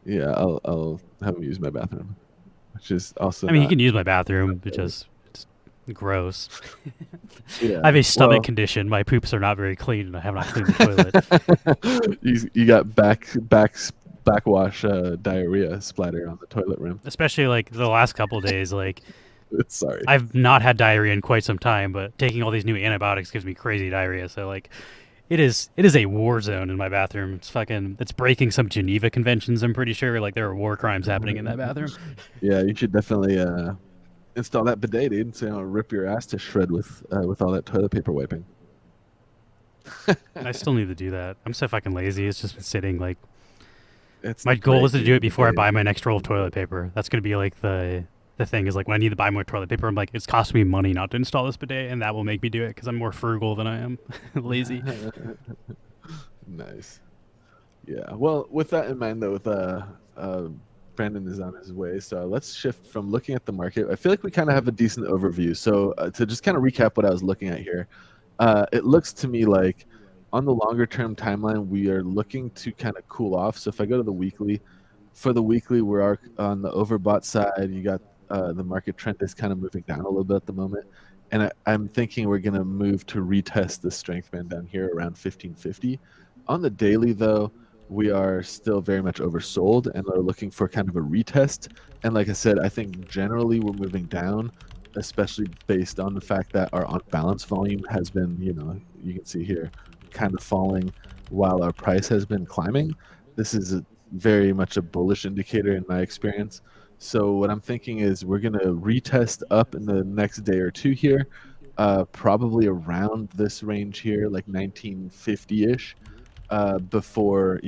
yeah, I'll have him use my bathroom, which is also I mean, he not can use my bathroom, which is it's gross. I yeah. have a stomach Well, condition. My poops are not very clean, and I have not cleaned the toilet. you got backwash diarrhea splatter on the toilet rim. Especially like the last couple of days, like Sorry. I've not had diarrhea in quite some time, but taking all these new antibiotics gives me crazy diarrhea. So like it is a war zone in my bathroom. It's breaking some Geneva conventions, I'm pretty sure. Like there are war crimes happening in that bathroom. Yeah, you should definitely install that bidet, dude, so you don't rip your ass to shred with all that toilet paper wiping. I still need to do that. I'm so fucking lazy. It's just been sitting like It's my goal is great, to do dude. it before I Bidet. buy my next roll of toilet paper. That's gonna be like the thing is like when I need to buy more toilet paper, I'm like it's costing me money not to install this bidet, and that will make me do it because I'm more frugal than I am lazy. Nice. Yeah. Well, with that in mind, though, with uh, Brandon is on his way, so let's shift from looking at the market. I feel like we kind of have a decent overview. So to just kind of recap what I was looking at here, it looks to me like on the longer term timeline, we are looking to kind of cool off. So if I go to the weekly, for the weekly, we're on the overbought side. You got the market trend is kind of moving down a little bit at the moment. And I'm thinking we're going to move to retest the strength band down here around 1550. On the daily, though, we are still very much oversold and are looking for kind of a retest. And like I said, I think generally we're moving down, especially based on the fact that our on balance volume has been, you can see here, kind of falling while our price has been climbing. This is very much a bullish indicator in my experience. So what I'm thinking is we're going to retest up in the next day or two here, probably around this range here, like 1950-ish, before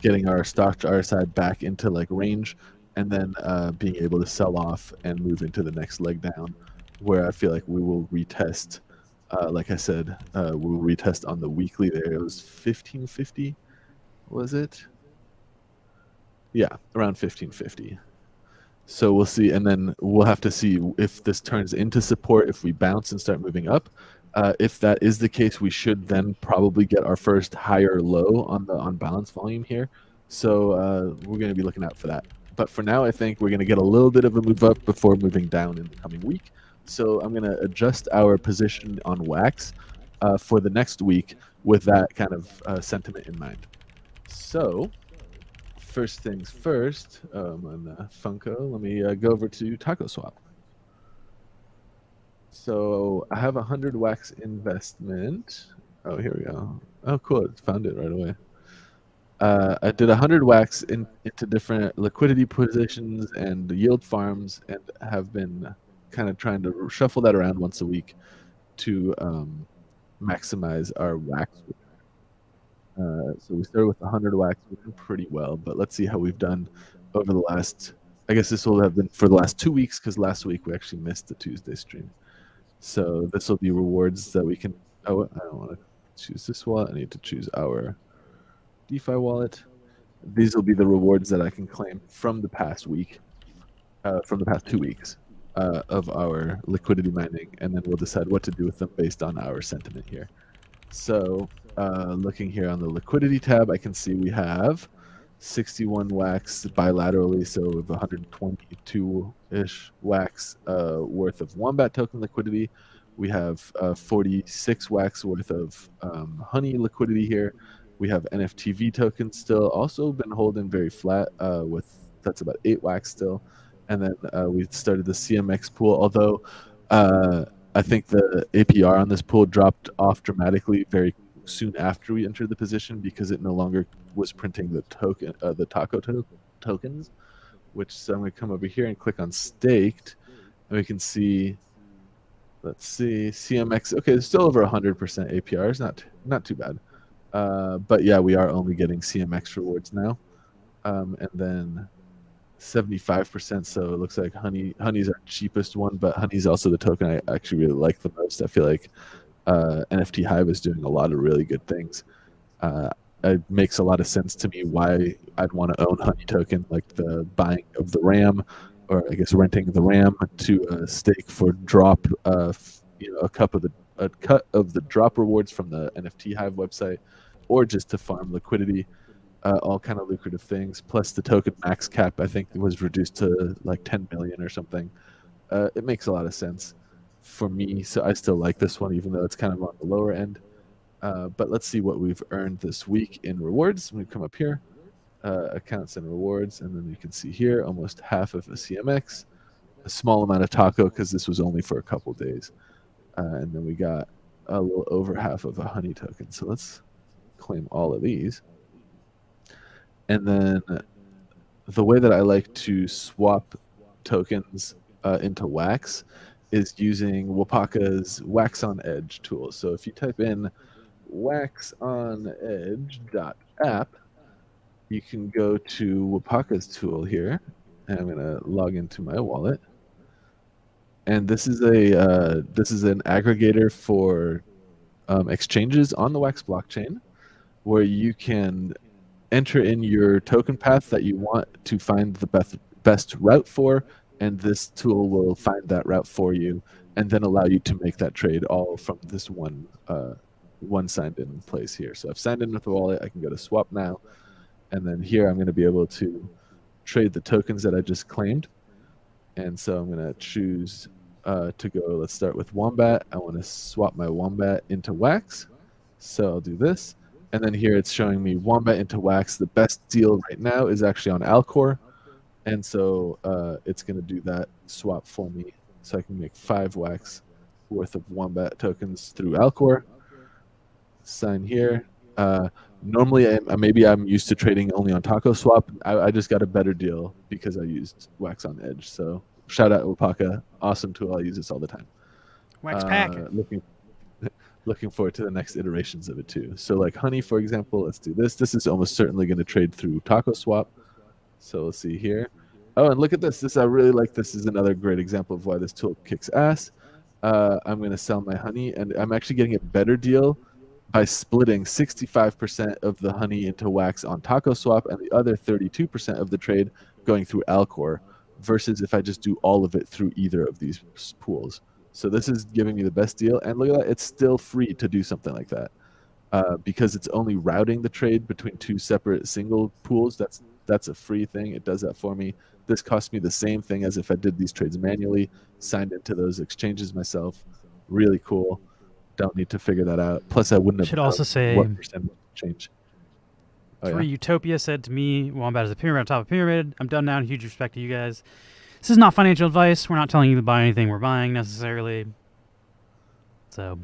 getting our stock to our side back into like range, and then being able to sell off and move into the next leg down, where I feel like we will retest. Like I said, we'll retest on the weekly. There it was 1550, was it? Yeah, around 1550. So we'll see, and then we'll have to see if this turns into support, if we bounce and start moving up. If that is the case, we should then probably get our first higher low on the on balance volume here. So we're going to be looking out for that. But for now, I think we're going to get a little bit of a move up before moving down in the coming week. So I'm going to adjust our position on wax for the next week with that kind of sentiment in mind. So first things first, on Funko, let me go over to Taco Swap. So I have 100 wax investment. Oh, here we go. Oh, cool. It found it right away. I did 100 wax into different liquidity positions and yield farms, and have been kind of trying to shuffle that around once a week to maximize our wax. So we started with 100 wax, we're doing pretty well, but let's see how we've done over the last. I guess this will have been for the last 2 weeks, because last week we actually missed the Tuesday stream. So this will be rewards that we can. Oh, I don't want to choose this wallet. I need to choose our DeFi wallet. These will be the rewards that I can claim from the past week, from the past 2 weeks of our liquidity mining, and then we'll decide what to do with them based on our sentiment here. So looking here on the liquidity tab, I can see we have 61 wax bilaterally, so we have 122-ish wax worth of Wombat token liquidity. We have 46 wax worth of honey liquidity here. We have NFTV tokens still, also been holding very flat that's about 8 wax still. And then we started the CMX pool, although I think the APR on this pool dropped off dramatically very soon after we entered the position, because it no longer was printing the token, the taco tokens. So I'm going to come over here and click on staked, and we can see. Let's see, CMX. Okay, it's still over 100% APR. It's not too bad. But yeah, we are only getting CMX rewards now, and then 75%. So it looks like honey's our cheapest one, but honey's also the token I actually really like the most. I feel like NFT Hive is doing a lot of really good things. It makes a lot of sense to me why I'd want to own honey token, like the buying of the RAM, or I guess renting the RAM to stake for drop, a cut of the drop rewards from the NFT Hive website, or just to farm liquidity. All kind of lucrative things. Plus the token max cap, I think, was reduced to like 10 million or something. It makes a lot of sense for me, so I still like this one, even though it's kind of on the lower end. But let's see what we've earned this week in rewards. We come up here, accounts and rewards, and then you can see here almost half of a CMX, a small amount of taco because this was only for a couple days, and then we got a little over half of a honey token. So let's claim all of these. And then the way that I like to swap tokens into wax is using Wapaka's Wax on Edge tool. So if you type in waxonedge.app, you can go to Wapaka's tool here, and I'm going to log into my wallet. And this is an aggregator for exchanges on the Wax blockchain, where you can enter in your token path that you want to find the best route for, and this tool will find that route for you and then allow you to make that trade all from this one signed in place here. So I've signed in with the wallet. I can go to swap now, and then here I'm going to be able to trade the tokens that I just claimed. And so I'm going to choose to go. Let's start with Wombat. I want to swap my Wombat into Wax, so I'll do this. And then here it's showing me Wombat into Wax. The best deal right now is actually on Alcor. And so it's going to do that swap for me. So I can make 5 Wax worth of Wombat tokens through Alcor. Sign here. Normally, maybe I'm used to trading only on Taco Swap. I just got a better deal because I used Wax on Edge. So shout out Wapaka. Awesome tool. I use this all the time. Wax pack. Looking forward to the next iterations of it too. So like honey, for example, let's do this. This is almost certainly going to trade through Taco Swap. So let's see here. Oh, and look at this. I really like this. Is another great example of why this tool kicks ass. I'm going to sell my honey, and I'm actually getting a better deal by splitting 65% of the honey into Wax on Taco Swap and the other 32% of the trade going through Alcor, versus if I just do all of it through either of these pools. So this is giving me the best deal, and look at that, it's still free to do something like that because it's only routing the trade between 2 separate single pools. That's a free thing. It does that for me. This cost me the same thing as if I did these trades manually, signed into those exchanges myself. Really cool. Don't need to figure that out. Plus, I wouldn't have Should also say what percent change. Oh, yeah. Utopia said to me, Wombat is a pyramid on top of pyramid. I'm done now. Huge respect to you guys. This is not financial advice. We're not telling you to buy anything we're buying necessarily. So,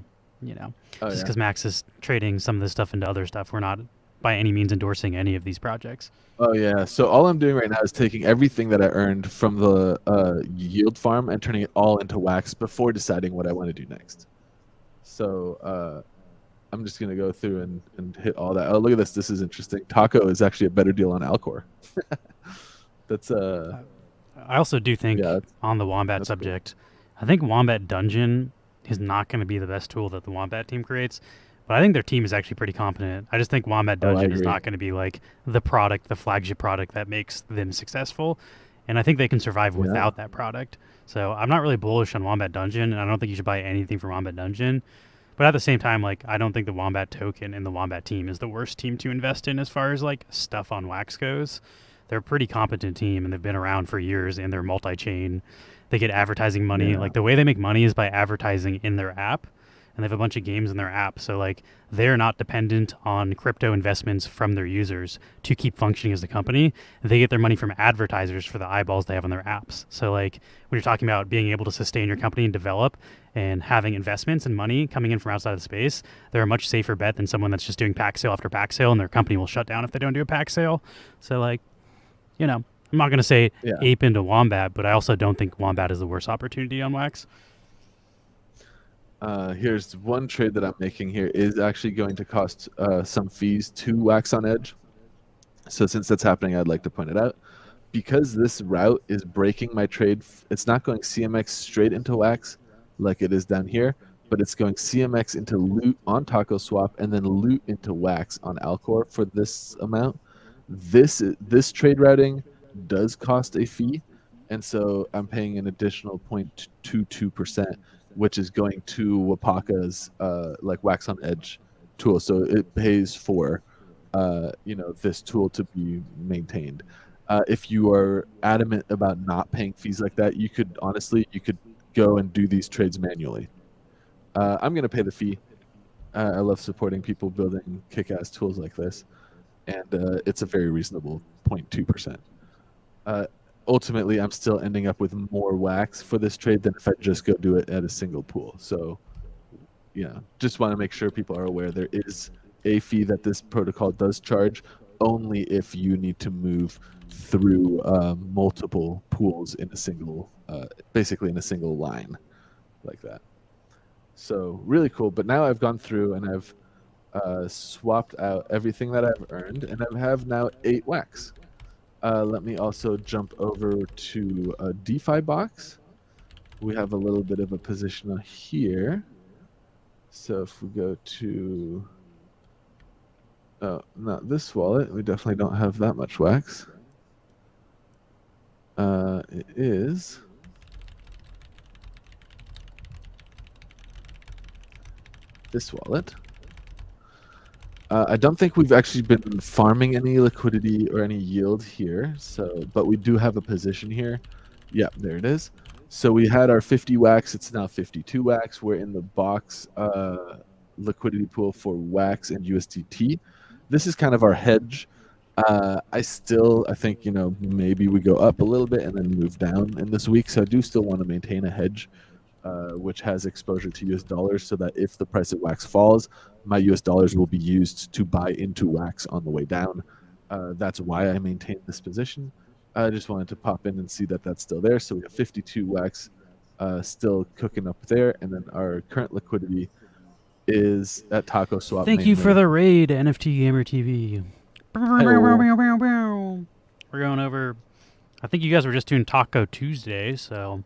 You know, Oh just yeah. because Max is trading some of this stuff into other stuff, we're not by any means endorsing any of these projects. Oh yeah. So all I'm doing right now is taking everything that I earned from the yield farm and turning it all into wax before deciding what I want to do next. So I'm just gonna go through and hit all that. Oh, look at this. This is interesting. Taco is actually a better deal on Alcor. That's I also do think yeah, on the Wombat that's cool. subject, I think Wombat Dungeon is not going to be the best tool that the Wombat team creates, but I think their team is actually pretty competent. I just think Wombat Oh, I Dungeon is agree. not going to be like the product, the flagship product that makes them successful, and I think they can survive Yeah. without that product. So I'm not really bullish on Wombat Dungeon, and I don't think you should buy anything from Wombat Dungeon. But at the same time, like I don't think the Wombat token and the Wombat team is the worst team to invest in as far as like stuff on Wax goes. They're a pretty competent team and they've been around for years and they're multi-chain. They get advertising money. Yeah. Like the way they make money is by advertising in their app, and they have a bunch of games in their app. So like they're not dependent on crypto investments from their users to keep functioning as a company. They get their money from advertisers for the eyeballs they have on their apps. So like when you're talking about being able to sustain your company and develop and having investments and money coming in from outside of the space, they're a much safer bet than someone that's just doing pack sale after pack sale and their company will shut down if they don't do a pack sale. So like, you know, I'm not going to say Yeah. ape into Wombat, but I also don't think Wombat is the worst opportunity on Wax. Here's one trade that I'm making here is actually going to cost some fees to Wax on Edge. So since that's happening, I'd like to point it out. Because this route is breaking my trade, it's not going CMX straight into Wax like it is down here, but it's going CMX into loot on Taco Swap and then loot into Wax on Alcor for this amount. This trade routing does cost a fee, and so I'm paying an additional 0.22%, which is going to Wapaka's like Wax on Edge tool. So it pays for this tool to be maintained. If you are adamant about not paying fees like that, you could go and do these trades manually. I'm gonna pay the fee. I love supporting people building kick-ass tools like this, and it's a very reasonable 0.2%. Ultimately, I'm still ending up with more wax for this trade than if I just go do it at a single pool. So, just want to make sure people are aware there is a fee that this protocol does charge only if you need to move through multiple pools in a single, basically in a single line like that. So really cool. But now I've gone through and I've swapped out everything that I've earned, and I have now 8 wax. Let me also jump over to a DeFi box. We have a little bit of a position here. So if we go to, not this wallet, we definitely don't have that much wax. It is this wallet. I don't think we've actually been farming any liquidity or any yield here, but we do have a position here. Yeah, there it is. So we had our 50 wax, it's now 52 wax. We're in the box liquidity pool for wax and USDT. This is kind of our hedge. I think, maybe we go up a little bit and then move down in this week. So I do still want to maintain a hedge, which has exposure to US dollars, so that if the price of wax falls, my US dollars will be used to buy into wax on the way down. That's why I maintain this position. I just wanted to pop in and see that that's still there. So we have 52 wax still cooking up there. And then our current liquidity is at Taco Swap. Thank you for the raid, NFT Gamer TV. We're going over. I think you guys were just doing Taco Tuesday, so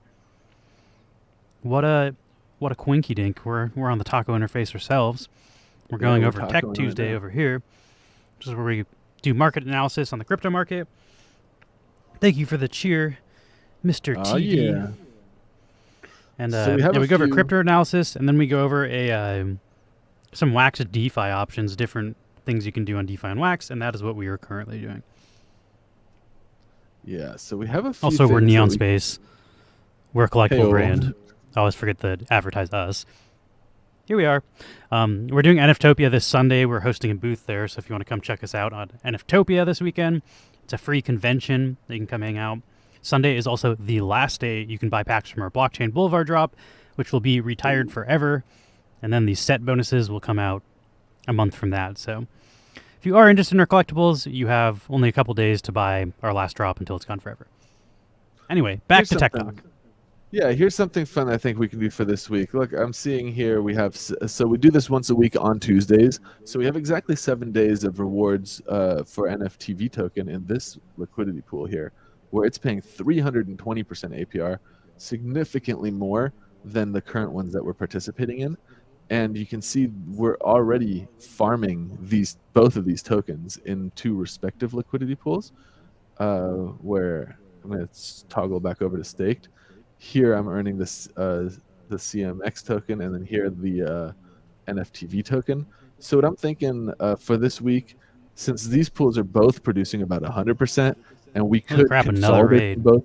what a quinky dink. We're on the taco interface ourselves. We're going over Tech Tuesday over here, which is where we do market analysis on the crypto market. Thank you for the cheer, Mr. TD. Yeah. And so we go over crypto analysis, and then we go over some Wax DeFi options, different things you can do on DeFi and Wax, and that is what we are currently doing. Yeah, so we have a few Also, we're Neon Space. We're a collectible brand. I always forget to advertise us. Here we are. We're doing NFTopia this Sunday. We're hosting a booth there, so if you want to come check us out on NFTopia this weekend, it's a free convention that you can come hang out. Sunday is also the last day you can buy packs from our blockchain Blvd drop, which will be retired forever. And then the set bonuses will come out a month from that. So if you are interested in our collectibles, you have only a couple days to buy our last drop until it's gone forever. Anyway, back Here's to tech something. talk. Yeah, here's something fun I think we can do for this week. Look, I'm seeing here we have so we do this once a week on Tuesdays. So we have exactly 7 days of rewards for NFTV token in this liquidity pool here, where it's paying 320% APR, significantly more than the current ones that we're participating in. And you can see we're already farming both of these tokens in two respective liquidity pools, where I'm going to toggle back over to staked. Here I'm earning this the CMX token, and then here the NFTV token. So what I'm thinking for this week, since these pools are both producing about 100%, and we Holy could crap, another consolidate raid. them both.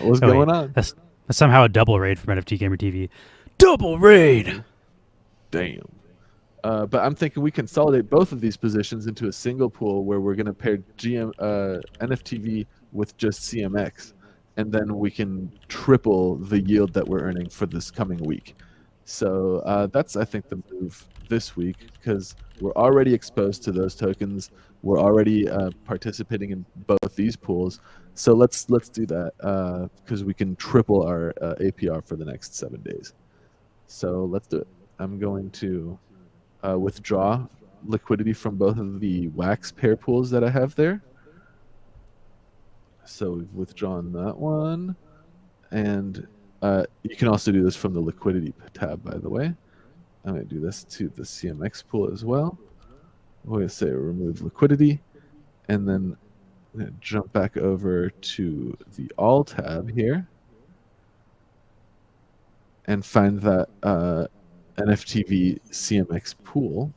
What's Oh, wait. going on? That's somehow a double raid from NFT Gamer TV. Double raid! Damn. But I'm thinking we consolidate both of these positions into a single pool where we're going to pair NFTV with just CMX, and then we can triple the yield that we're earning for this coming week. So that's, I think, the move this week, because we're already exposed to those tokens. We're already participating in both these pools. So let's do that because we can triple our APR for the next 7 days. So let's do it. I'm going to withdraw liquidity from both of the wax pair pools that I have there. So we've withdrawn that one. And you can also do this from the liquidity tab, by the way. I'm going to do this to the CMX pool as well. We're going to say remove liquidity. And then I'm going to jump back over to the all tab here and find that NFTV CMX pool.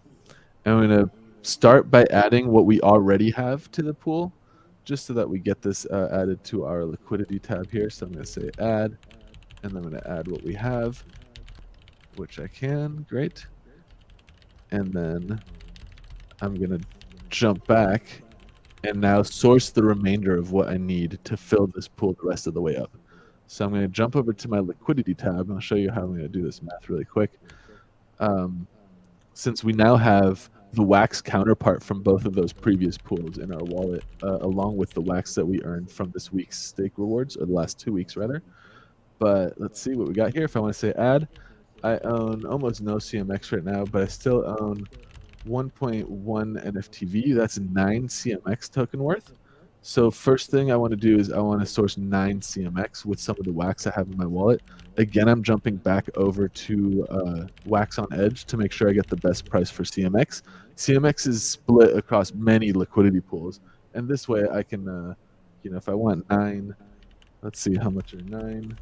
And I'm going to start by adding what we already have to the pool, just so that we get this added to our liquidity tab here. So I'm going to say add, and I'm going to add what we have, which I can. Great. And then I'm going to jump back and now source the remainder of what I need to fill this pool the rest of the way up. So I'm going to jump over to my liquidity tab, and I'll show you how I'm going to do this math really quick. Since we now have the wax counterpart from both of those previous pools in our wallet, along with the wax that we earned from this week's stake rewards, or the last 2 weeks rather. But let's see what we got here. If I want to say add, I own almost no CMX right now, but I still own 1.1 NFTV. That's 9 CMX token worth. So first thing I want to do is I want to source 9 CMX with some of the wax I have in my wallet. Again, I'm jumping back over to Wax on Edge to make sure I get the best price for CMX. CMX is split across many liquidity pools, and this way I can, if I want 9, let's see how much are 9.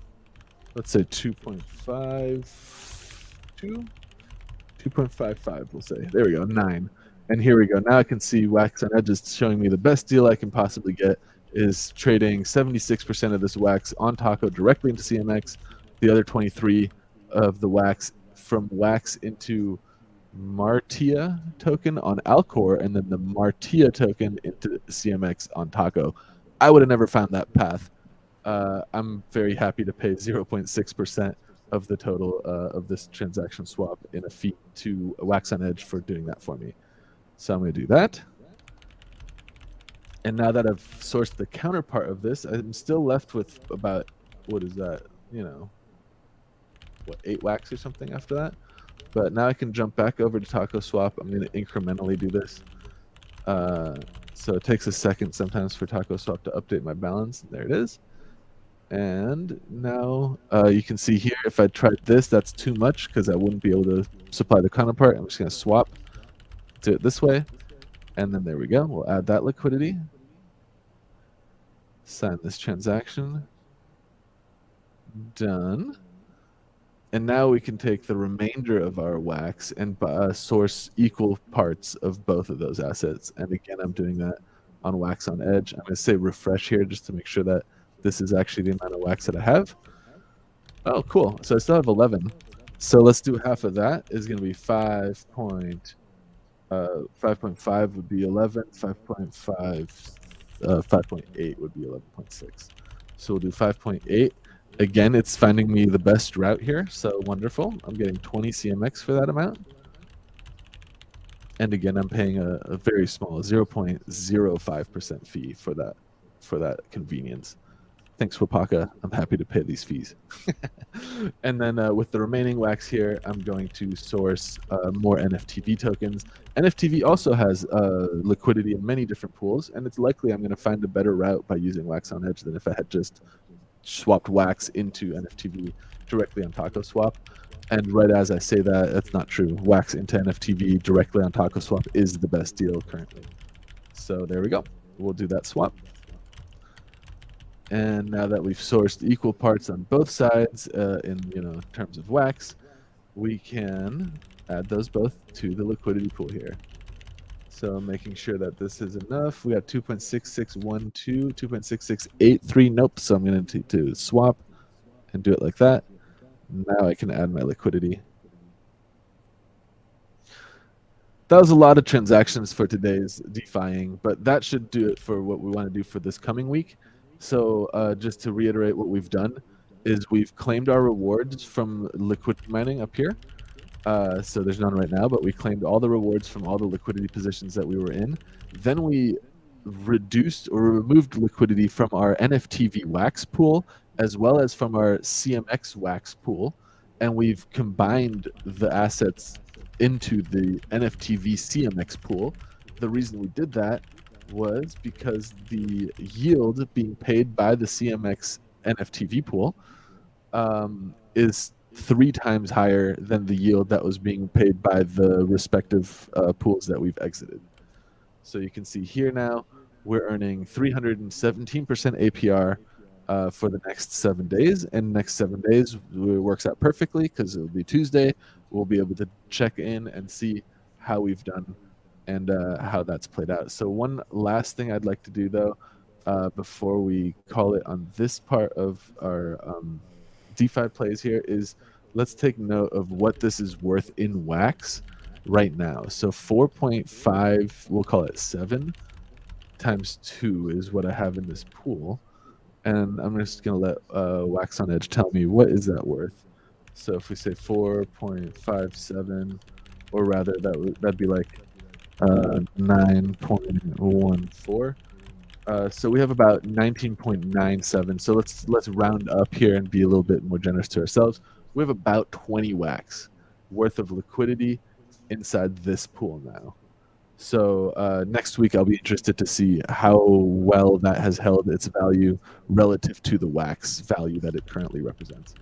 Let's say 2.52, 2.55. We'll say. There we go, 9. And here we go. Now I can see Wax on Edge is showing me the best deal I can possibly get is trading 76% of this wax on Taco directly into CMX, the other 23 of the wax from wax into Martia token on Alcor, and then the Martia token into CMX on Taco. I would have never found that path. I'm very happy to pay 0.6% of the total of this transaction swap in a fee to Wax on Edge for doing that for me. So I'm going to do that. And now that I've sourced the counterpart of this, I'm still left with about, what is that, 8 wax or something after that. But now I can jump back over to Taco Swap. I'm going to incrementally do this. So it takes a second sometimes for Taco Swap to update my balance. There it is. And now you can see here, if I tried this, that's too much because I wouldn't be able to supply the counterpart. I'm just going to swap, do it this way. And then there we go. We'll add that liquidity. Sign this transaction. Done. And now we can take the remainder of our wax and source equal parts of both of those assets. And again, I'm doing that on Wax on Edge. I'm going to say refresh here just to make sure that this is actually the amount of wax that I have. Oh, cool. So I still have 11. So let's do half of that is going to be 5.5 would be 11. 5.8 would be 11.6. So we'll do 5.8. Again, it's finding me the best route here, so wonderful. I'm getting 20 CMX for that amount. And again, I'm paying a very small 0.05% fee for that convenience. Thanks, Wapaka. I'm happy to pay these fees. And then with the remaining wax here, I'm going to source more NFTV tokens. NFTV also has liquidity in many different pools, and it's likely I'm going to find a better route by using Wax on Edge than if I had just swapped Wax into NFTV directly on TacoSwap. And right as I say that, that's not true. Wax into NFTV directly on TacoSwap is the best deal currently. So there we go. We'll do that swap. And now that we've sourced equal parts on both sides in terms of wax, we can add those both to the liquidity pool here. So making sure that this is enough. We got 2.6612, 2.6683. Nope. So I'm going to swap and do it like that. Now I can add my liquidity. That was a lot of transactions for today's DeFiing, but that should do it for what we want to do for this coming week. So just to reiterate what we've done is we've claimed our rewards from liquidity mining up here. So there's none right now, but we claimed all the rewards from all the liquidity positions that we were in. Then we reduced or removed liquidity from our NFTV wax pool as well as from our CMX wax pool. And we've combined the assets into the NFTV CMX pool. The reason we did that was because the yield being paid by the CMX NFTV pool is 3 times higher than the yield that was being paid by the respective pools that we've exited. So you can see here now we're earning 317% APR for the next 7 days. And next 7 days it works out perfectly because it'll be Tuesday. We'll be able to check in and see how we've done and how that's played out. So one last thing I'd like to do, though, before we call it on this part of our DeFi plays here is let's take note of what this is worth in wax right now. So 4.5, we'll call it 7 times 2 is what I have in this pool. And I'm just going to let Wax on Edge tell me what is that worth. So if we say 4.57, or rather that'd be like 9.14. So we have about 19.97. So let's round up here and be a little bit more generous to ourselves. We have about 20 wax worth of liquidity inside this pool now. So next week I'll be interested to see how well that has held its value relative to the wax value that it currently represents.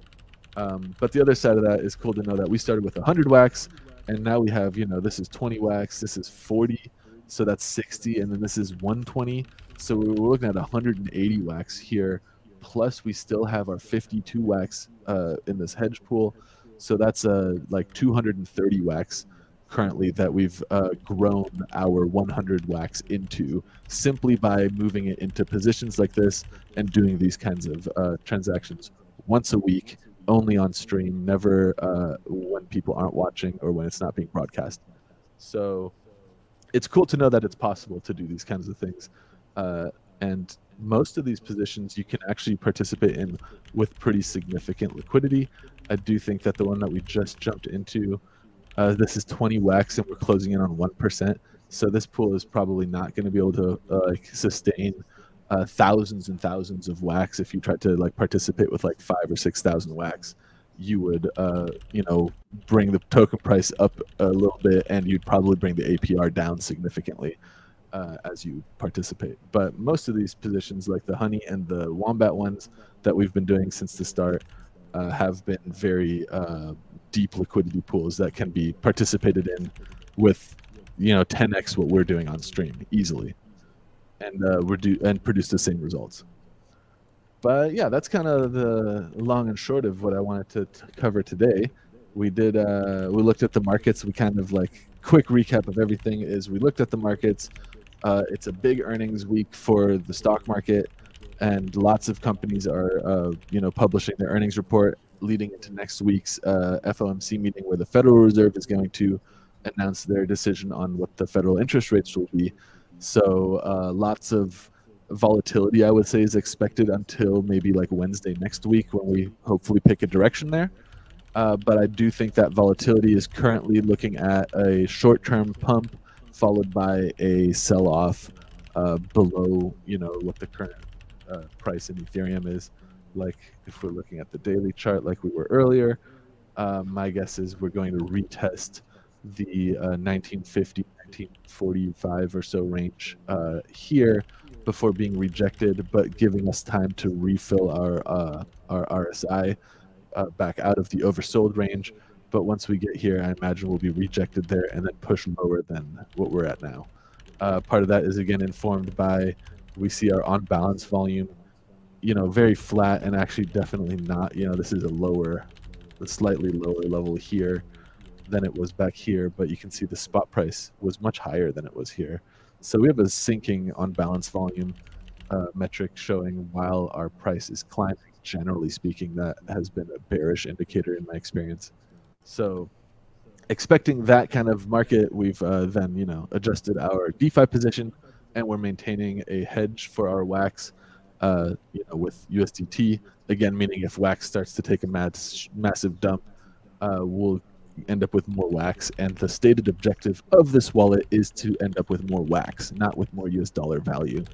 But the other side of that is cool to know that we started with 100 wax, and now we have, this is 20 wax, this is 40, so that's 60, and then this is 120. So we're looking at 180 wax here, plus we still have our 52 wax in this hedge pool. So that's like 230 wax currently that we've grown our 100 wax into simply by moving it into positions like this and doing these kinds of transactions once a week, only on stream, never when people aren't watching or when it's not being broadcast. So it's cool to know that it's possible to do these kinds of things. And most of these positions you can actually participate in with pretty significant liquidity. I do think that the one that we just jumped into, this is 20 wax and we're closing in on 1%. So this pool is probably not going to be able to sustain thousands and thousands of wax. If you tried to participate with 5,000 or 6,000 wax, you would bring the token price up a little bit, and you'd probably bring the APR down significantly as you participate. But most of these positions, like the honey and the wombat ones that we've been doing since the start, have been very deep liquidity pools that can be participated in with 10x what we're doing on stream easily, and produce the same results. But yeah, that's kind of the long and short of what I wanted to cover today. We looked at the markets. We kind of quick recap of everything is we looked at the markets. It's a big earnings week for the stock market, and lots of companies are publishing their earnings report leading into next week's FOMC meeting, where the Federal Reserve is going to announce their decision on what the federal interest rates will be. So lots of volatility, I would say, is expected until maybe like Wednesday next week when we hopefully pick a direction there. But I do think that volatility is currently looking at a short-term pump followed by a sell-off below, what the current price in Ethereum is. Like if we're looking at the daily chart, like we were earlier, my guess is we're going to retest the 1950, 1945 or so range here before being rejected, but giving us time to refill our RSI back out of the oversold range. But once we get here, I imagine we'll be rejected there and then push lower than what we're at now. Part of that is again informed by we see our on balance volume, very flat and actually definitely not. This is a slightly lower level here than it was back here, but you can see the spot price was much higher than it was here. So we have a sinking on balance volume metric showing while our price is climbing. Generally speaking, that has been a bearish indicator in my experience. So expecting that kind of market, we've then adjusted our DeFi position, and we're maintaining a hedge for our wax with USDT, again meaning if wax starts to take a massive dump, we'll end up with more wax. And the stated objective of this wallet is to end up with more wax, not with more US dollar value.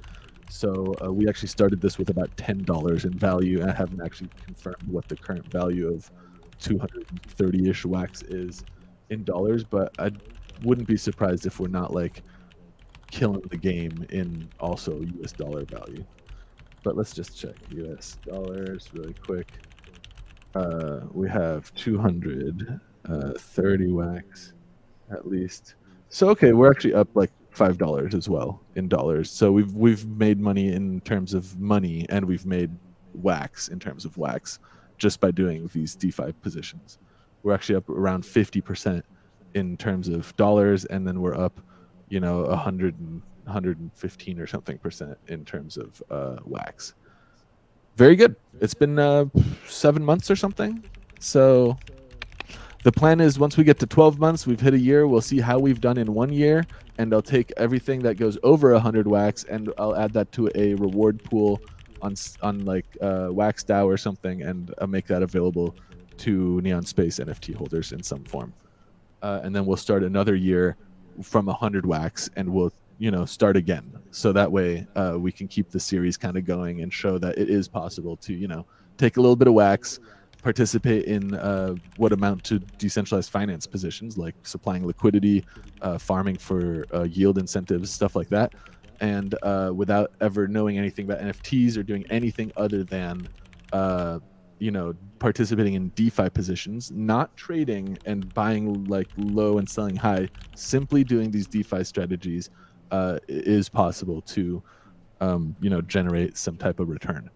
So we actually started this with about $10 in value. I haven't actually confirmed what the current value of 230-ish wax is in dollars, but I wouldn't be surprised if we're not like killing the game in also US dollar value. But let's just check US dollars really quick. We have 230 wax at least. So okay, we're actually up like $5 as well in dollars. So we've made money in terms of money, and we've made wax in terms of wax just by doing these DeFi positions. We're actually up around 50% in terms of dollars, and then we're up, 115 or something percent in terms of wax. Very good. It's been 7 months or something. So the plan is once we get to 12 months, we've hit a year, we'll see how we've done in 1 year, and I'll take everything that goes over 100 wax and I'll add that to a reward pool on like Wax DAO or something, and I'll make that available to Neon Space NFT holders in some form. And then we'll start another year from 100 wax, and we'll start again. So that way we can keep the series kind of going and show that it is possible to take a little bit of wax, participate in what amount to decentralized finance positions like supplying liquidity, farming for yield incentives, stuff like that, and without ever knowing anything about NFTs or doing anything other than participating in DeFi positions, not trading and buying like low and selling high, simply doing these DeFi strategies is possible to generate some type of return.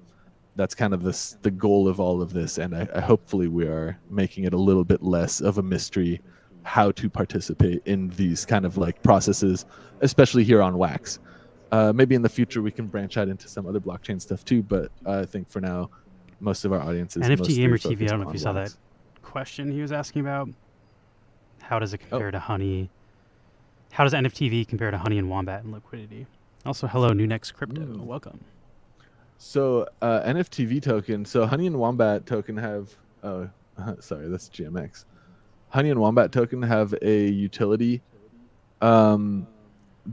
That's kind of the goal of all of this, and I hopefully we are making it a little bit less of a mystery how to participate in these kind of like processes, especially here on Wax. Maybe in the future we can branch out into some other blockchain stuff too, but I think for now most of our audience is NFT mostly Gamer TV. I focused don't know if on you saw that Wax. question he was asking about. How does it compare to Honey? How does NFTV compare to Honey and Wombat in liquidity? Also, hello, New Next Crypto. Welcome. So NFTV token. So Honey and Wombat token have. Sorry, that's GMX. Honey and Wombat token have a utility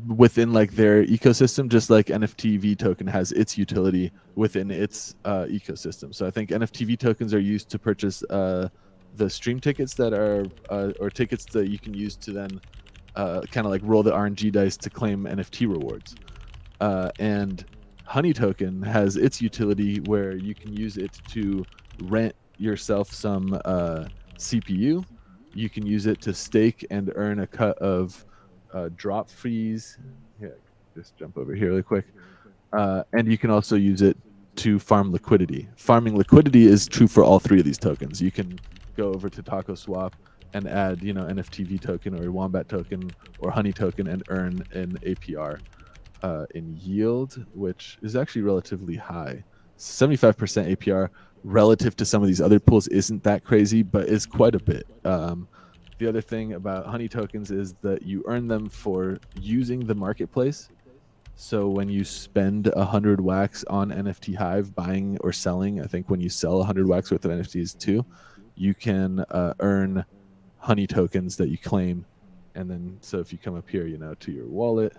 within like their ecosystem, just like NFTV token has its utility within its ecosystem. So I think NFTV tokens are used to purchase the stream tickets that are or tickets that you can use to then kind of like roll the RNG dice to claim NFT rewards. And Honey token has its utility where you can use it to rent yourself some CPU. You can use it to stake and earn a cut of drop fees. Here, just jump over here really quick. And you can also use it to farm liquidity. Farming liquidity is true for all three of these tokens. You can go over to Taco Swap and add, NFTV token or Wombat token or Honey token and earn an APR in yield, which is actually relatively high. 75% APR relative to some of these other pools isn't that crazy, but is quite a bit. The other thing about Honey tokens is that you earn them for using the marketplace. So when you spend 100 wax on NFT Hive buying or selling, I think when you sell 100 wax worth of NFTs too, you can earn honey tokens that you claim. And then, so if you come up here, to your wallet,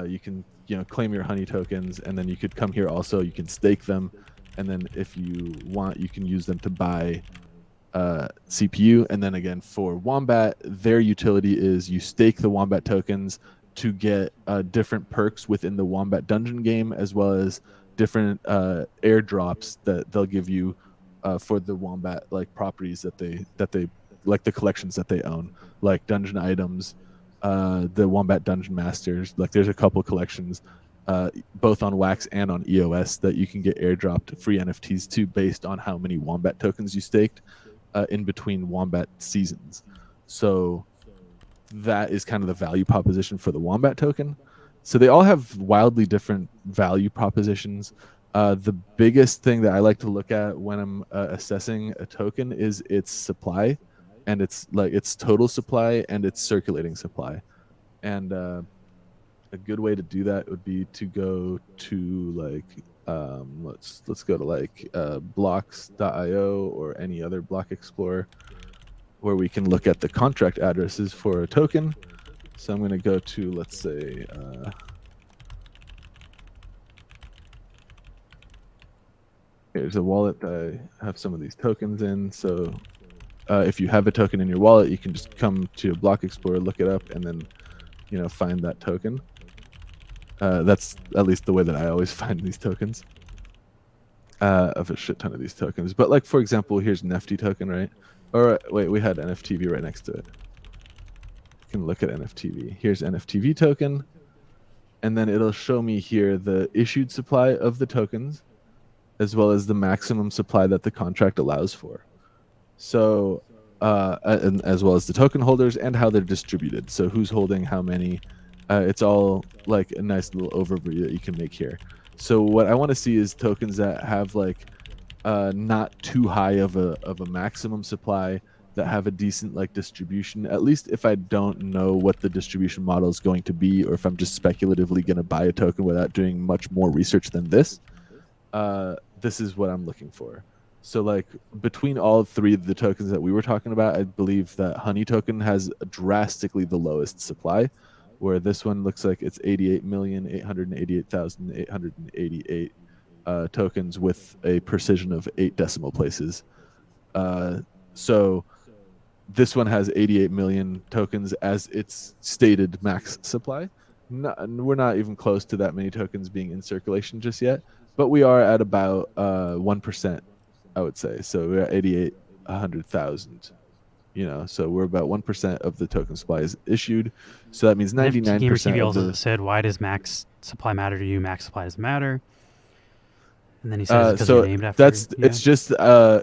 you can, claim your honey tokens, and then you could come here also. You can stake them, and then if you want, you can use them to buy CPU. And then again, for Wombat, their utility is you stake the Wombat tokens to get different perks within the Wombat dungeon game, as well as different airdrops that they'll give you for the Wombat like properties that they like, the collections that they own, like dungeon items, the Wombat Dungeon Masters. Like there's a couple collections, both on Wax and on EOS, that you can get airdropped free NFTs to, based on how many Wombat tokens you staked in between Wombat seasons. So that is kind of the value proposition for the Wombat token. So they all have wildly different value propositions. The biggest thing that I like to look at when I'm assessing a token is its supply, and its total supply and its circulating supply. And a good way to do that would be to go to let's go to blocks.io or any other block explorer, where we can look at the contract addresses for a token. So I'm going to go to, let's say, here's a wallet that I have some of these tokens in. So if you have a token in your wallet, you can just come to a block explorer, look it up, and then find that token. That's at least the way that I always find these tokens. Of a shit ton of these tokens. But like, for example, here's NFT token, right? Or wait, we had NFTV right next to it. You can look at NFTV. Here's NFTV token. And then it'll show me here the issued supply of the tokens, as well as the maximum supply that the contract allows for. So, and as well as the token holders and how they're distributed. So who's holding how many. It's all like a nice little overview that you can make here. So what I want to see is tokens that have not too high of a maximum supply, that have a decent distribution. At least if I don't know what the distribution model is going to be, or if I'm just speculatively going to buy a token without doing much more research than this, this is what I'm looking for. So between all three of the tokens that we were talking about, I believe that Honey token has drastically the lowest supply, where this one looks like it's 88,888,888 tokens with a precision of 8 decimal places. So this one has 88 million tokens as its stated max supply. We're not even close to that many tokens being in circulation just yet, but we are at about 1%, I would say. So we're at 100,000. So we're about 1% of the token supply is issued. So that means 99% of also the. said, "Why does max supply matter to you? Max supply doesn't matter." And then he says, "Because So you're named after." it's just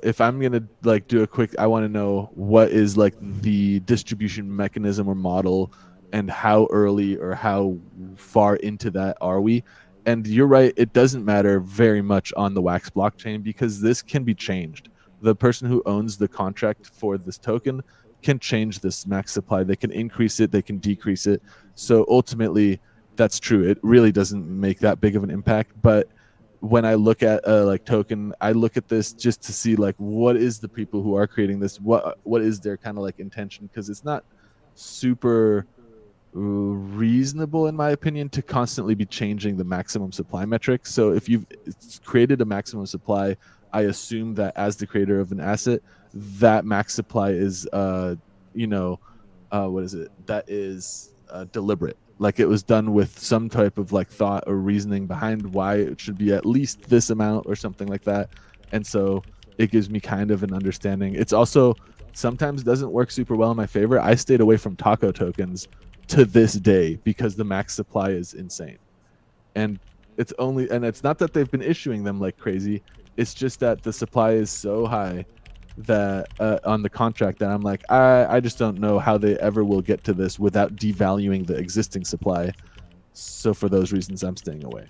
if I'm gonna do a quick, I want to know what is the distribution mechanism or model, and how early or how far into that are we. And you're right, it doesn't matter very much on the Wax blockchain, because this can be changed. The person who owns the contract for this token can change this max supply. They can increase it, they can decrease it. So ultimately, that's true. It really doesn't make that big of an impact. But when I look at token, I look at this just to see what is the people who are creating this, what is their kind of intention, because it's not super reasonable, in my opinion, to constantly be changing the maximum supply metric. So if you've created a maximum supply, I assume that as the creator of an asset, that max supply is what is it? That is deliberate. It was done with some type of thought or reasoning behind why it should be at least this amount or something like that. And so it gives me kind of an understanding. It's also sometimes doesn't work super well in my favor. I stayed away from taco tokens to this day because the max supply is insane. And it's not that they've been issuing them like crazy. It's just that the supply is so high that on the contract that I'm I just don't know how they ever will get to this without devaluing the existing supply. So for those reasons, I'm staying away.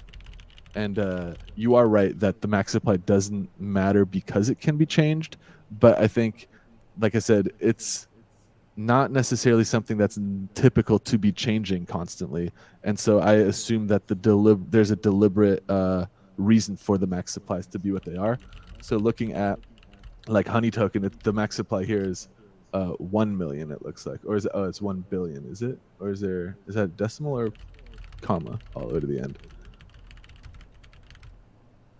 And you are right that the max supply doesn't matter because it can be changed. But I think, like I said, it's not necessarily something that's typical to be changing constantly. And so I assume that there's a deliberate reason for the max supplies to be what they are. So looking at like Honey Token, the max supply here is 1 million, it looks like. Or is it, oh, it's 1 billion, is it? Or is that decimal or comma all the way to the end?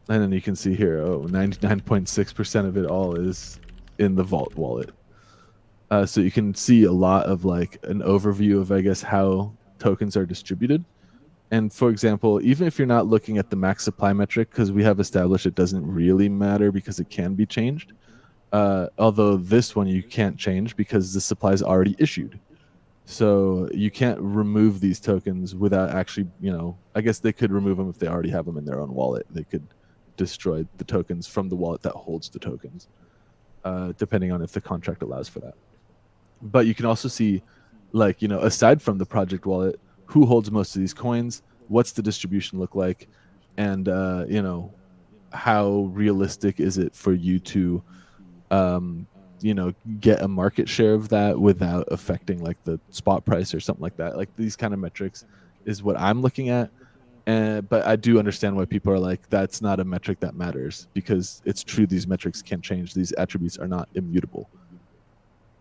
And then you can see here, 99.6% of it all is in the Vault wallet. So you can see a lot of like an overview of, I guess, how tokens are distributed. And for example, even if you're not looking at the max supply metric, because we have established it doesn't really matter because it can be changed. Although this one you can't change because the supply is already issued. So you can't remove these tokens without actually, I guess they could remove them if they already have them in their own wallet. They could destroy the tokens from the wallet that holds the tokens, depending on if the contract allows for that. But you can also see, like, aside from the project wallet, who holds most of these coins, what's the distribution look like, and, how realistic is it for you to, get a market share of that without affecting like the spot price or something like that. Like these kind of metrics is what I'm looking at. But I do understand why people are like, that's not a metric that matters, because it's true. These metrics can change. These attributes are not immutable.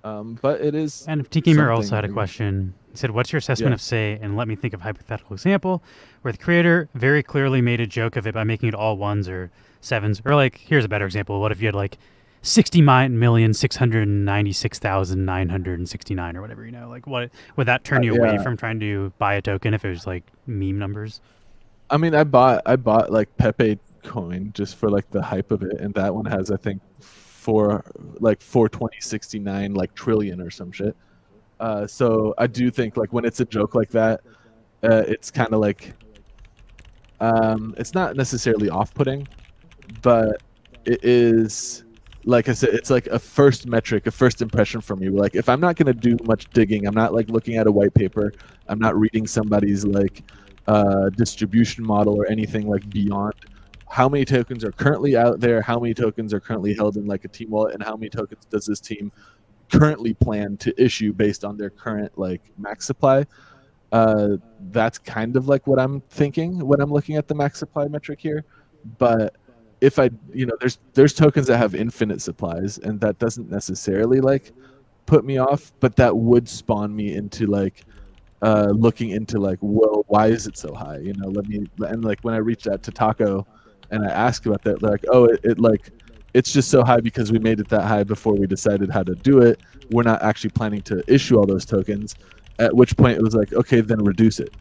But it is. And NFT Gamer also had a question. He said, what's your assessment of, say, and let me think of a hypothetical example, where the creator very clearly made a joke of it by making it all ones or sevens? Or like, here's a better example. What if you had like 60,696,969 or whatever, like what would that turn you away from trying to buy a token if it was like meme numbers? I mean, I bought like Pepe coin just for like the hype of it, and that one has, I think, 42069 like trillion or some shit. So I do think like when it's a joke like that, it's kind of like it's not necessarily off-putting, but it is, like I said, it's like a first metric, a first impression from you. Like if I'm not going to do much digging, I'm not like looking at a white paper, I'm not reading somebody's like distribution model or anything like beyond how many tokens are currently out there, how many tokens are currently held in like a team wallet, and how many tokens does this team currently plan to issue based on their current like max supply. That's kind of like what I'm thinking when I'm looking at the max supply metric here. But if I, there's tokens that have infinite supplies, and that doesn't necessarily like put me off, but that would spawn me into like looking into like, well, why is it so high? And like when I reached out to Taco and I asked about that, like, oh, it's just so high because we made it that high before we decided how to do it. We're not actually planning to issue all those tokens. At which point it was like, okay, then reduce it.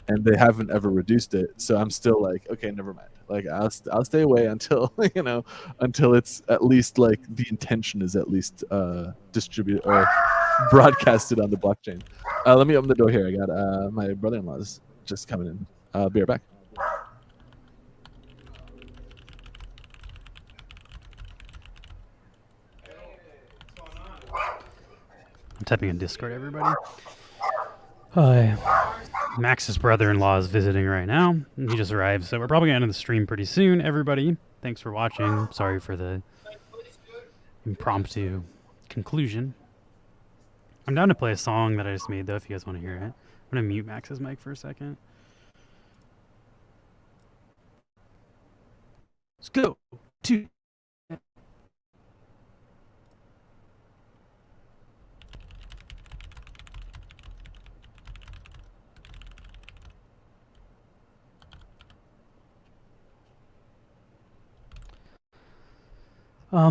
And they haven't ever reduced it. So I'm still like, okay, never mind. Like I'll stay away until, until it's at least like the intention is at least distributed or broadcasted on the blockchain. Let me open the door here. I got my brother-in-law's just coming in. I'll be right back. I'm typing in Discord, everybody. Max's brother-in-law is visiting right now. He just arrived, so we're probably going to end the stream pretty soon. Everybody, thanks for watching. Sorry for the impromptu conclusion. I'm down to play a song that I just made, though, if you guys want to hear it. I'm going to mute Max's mic for a second. Let's go to...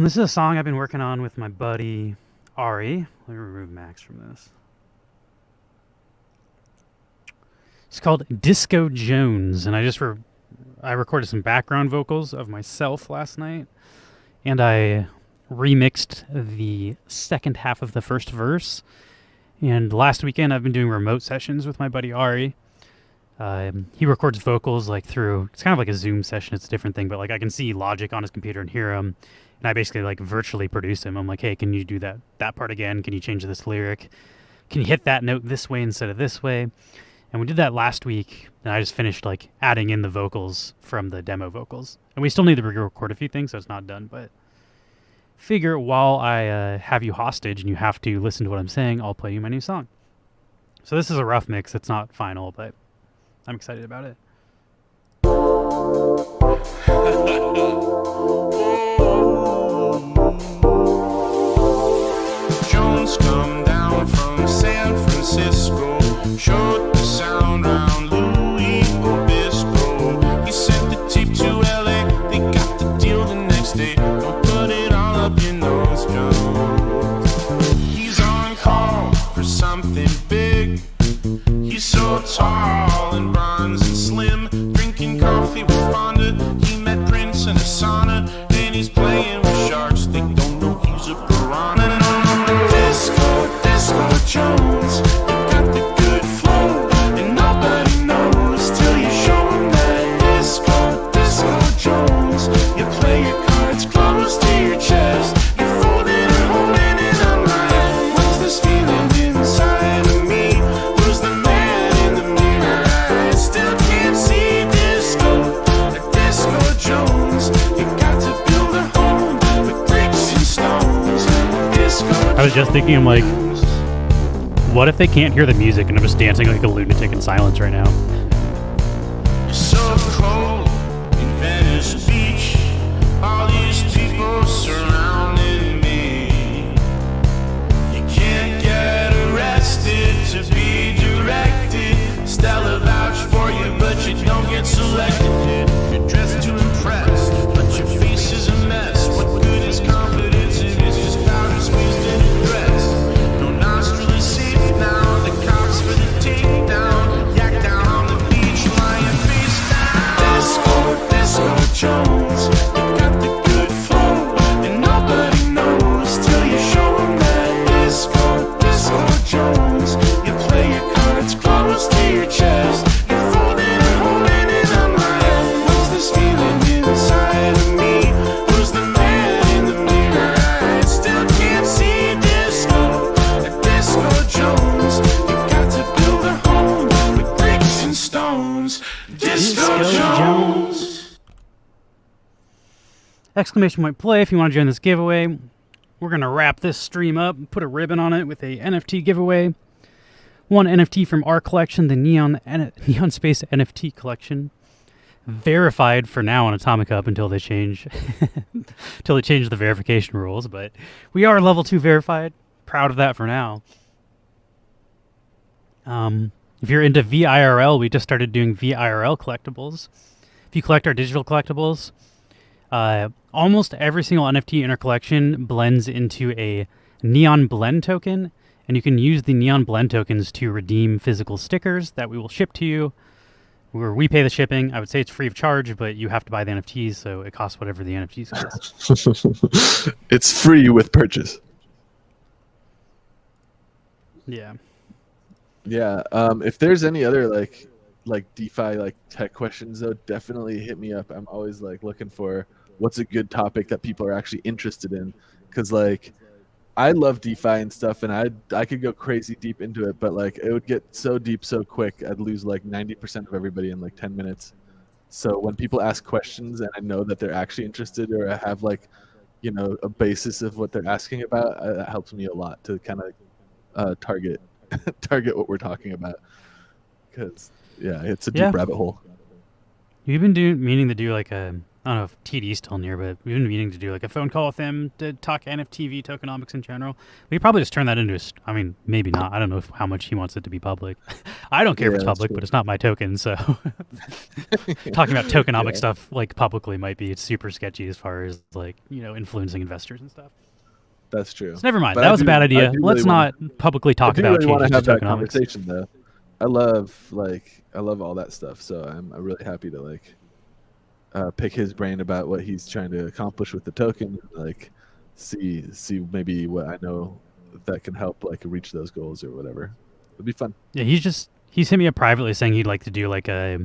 this is a song I've been working on with my buddy Ari. Let me remove Max from this. It's called Disco Jones, and I recorded some background vocals of myself last night, and I remixed the second half of the first verse. And last weekend I've been doing remote sessions with my buddy Ari. He records vocals like through, it's kind of like a Zoom session, it's a different thing, but like I can see Logic on his computer and hear him, and I basically like virtually produce him. I'm like, hey, can you do that part again? Can you change this lyric? Can you hit that note this way instead of this way? And we did that last week, and I just finished like adding in the vocals from the demo vocals. And we still need to re-record a few things, so it's not done, but figure while I have you hostage and you have to listen to what I'm saying, I'll play you my new song. So this is a rough mix. It's not final, but I'm excited about it. Jones come down from San Francisco, showed the sound round Louis Obispo. He sent the tape to LA, they got the deal the next day. Don't put it all up your nose, Jones. He's on call for something big. He's so tall and bronze and slim, drinking coffee with Fonda. He met Prince in a sauna, and he's playing with sharks. They don't know he's a piranha. Disco, Disco Jones, you got the good flow, and nobody knows till you show 'em that. Disco, Disco Jones, you play your cards close to your chest. You're folding and holding it on line. What's this feeling inside of me? Who's the man in the mirror? I still can't see Disco, Disco Jones. You got to build a home with bricks and stones. Disco I was just thinking, I'm like, what if they can't hear the music and I'm just dancing like a lunatic in silence right now? so cold in Venice Beach. All these people surrounding me. You can't get arrested to be directed. Stella vouch for you, but you don't get selected. You're dressed to impress, but your face is a mess. What good is confidence if it's just powder squeezed in a dress? No nostril is safe now. The cops for the takedown. Yak down on the beach, lying face down. Disco, Disco Jones, you got the good flow, and nobody knows till you show 'em that. Disco, Disco Jones, you play your cards close to your chest. You're folding and holding it on line. What's this feeling inside of me? Who's the man in the mirror? I still can't see Disco, Disco Jones. You got to build a home with bricks and stones. Disco Jones. Exclamation point play if you want to join this giveaway. We're going to wrap this stream up, put a ribbon on it with a NFT giveaway. One NFT from our collection, the Neon Space NFT collection. Verified for now on Atomic Hub until they change the verification rules, but we are level 2 verified. Proud of that for now. If you're into VIRL, we just started doing VIRL collectibles. If you collect our digital collectibles, almost every single NFT in our collection blends into a Neon Blend token, and you can use the Neon Blend tokens to redeem physical stickers that we will ship to you, where we pay the shipping. I would say it's free of charge, but you have to buy the NFTs, so it costs whatever the NFTs cost. It's free with purchase. Yeah. Yeah. If there's any other like DeFi like tech questions though, definitely hit me up. I'm always like looking for what's a good topic that people are actually interested in, because like I love DeFi and stuff, and I could go crazy deep into it, but like it would get so deep so quick I'd lose like 90% of everybody in like 10 minutes. So when people ask questions and I know that they're actually interested, or I have like, you know, a basis of what they're asking about, that helps me a lot to kind of target what we're talking about, because yeah, it's a deep rabbit hole. We've been meaning to do like a, I don't know if TD's still near, but we've been meaning to do like a phone call with him to talk NFTV tokenomics in general. We could probably just turn that into I mean, maybe not. I don't know how much he wants it to be public. I don't care if it's public, but it's not my token, so talking about tokenomic stuff like publicly might be super sketchy as far as like, you know, influencing investors and stuff. That's true. So never mind. That was a bad idea. Let's not publicly talk about changes to tokenomics. Conversation though. I love all that stuff. So I'm really happy to like pick his brain about what he's trying to accomplish with the token. Like see maybe what I know that can help like reach those goals or whatever. It'd be fun. Yeah, he's hit me up privately saying he'd like to do like a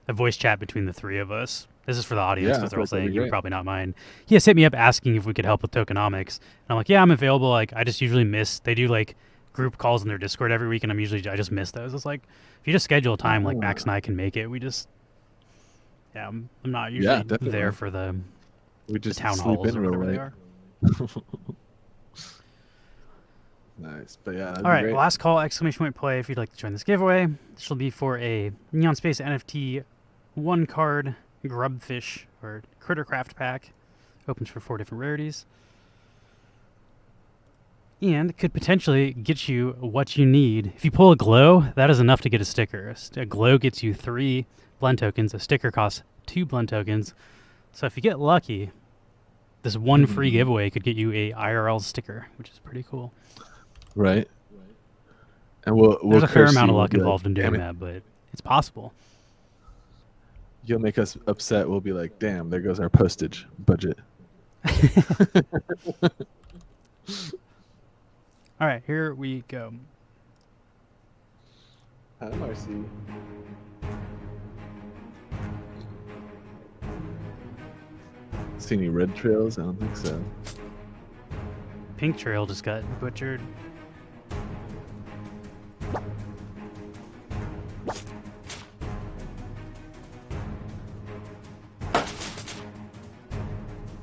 voice chat between the three of us. This is for the audience because they're all saying you would probably not mind. He has hit me up asking if we could help with tokenomics. And I'm like, yeah, I'm available. Like, I just usually miss. They do like group calls in their Discord every week, and I just miss those. It's like if you just schedule a time, like Max and I can make it. I'm not usually there for the we just town sleep halls in or real whatever they late. are. Nice, but yeah, that'd All be right, great. last call, exclamation point play if you'd like to join this giveaway. This will be for a Neon Space NFT 1-card Grubfish or Crittercraft pack. Opens for 4 different rarities. And could potentially get you what you need. If you pull a glow, that is enough to get a sticker. A glow gets you 3 blend tokens. A sticker costs 2 blend tokens. So if you get lucky, this one free giveaway could get you a IRL sticker, which is pretty cool. Right. And we'll There's a fair curse amount you. of We'll luck be like, involved in doing "Damn it." that, but it's possible. You'll make us upset. We'll be like, damn, there goes our postage budget. All right, here we go. Hi, Marcy. See any red trails? I don't think so. Pink Trail just got butchered.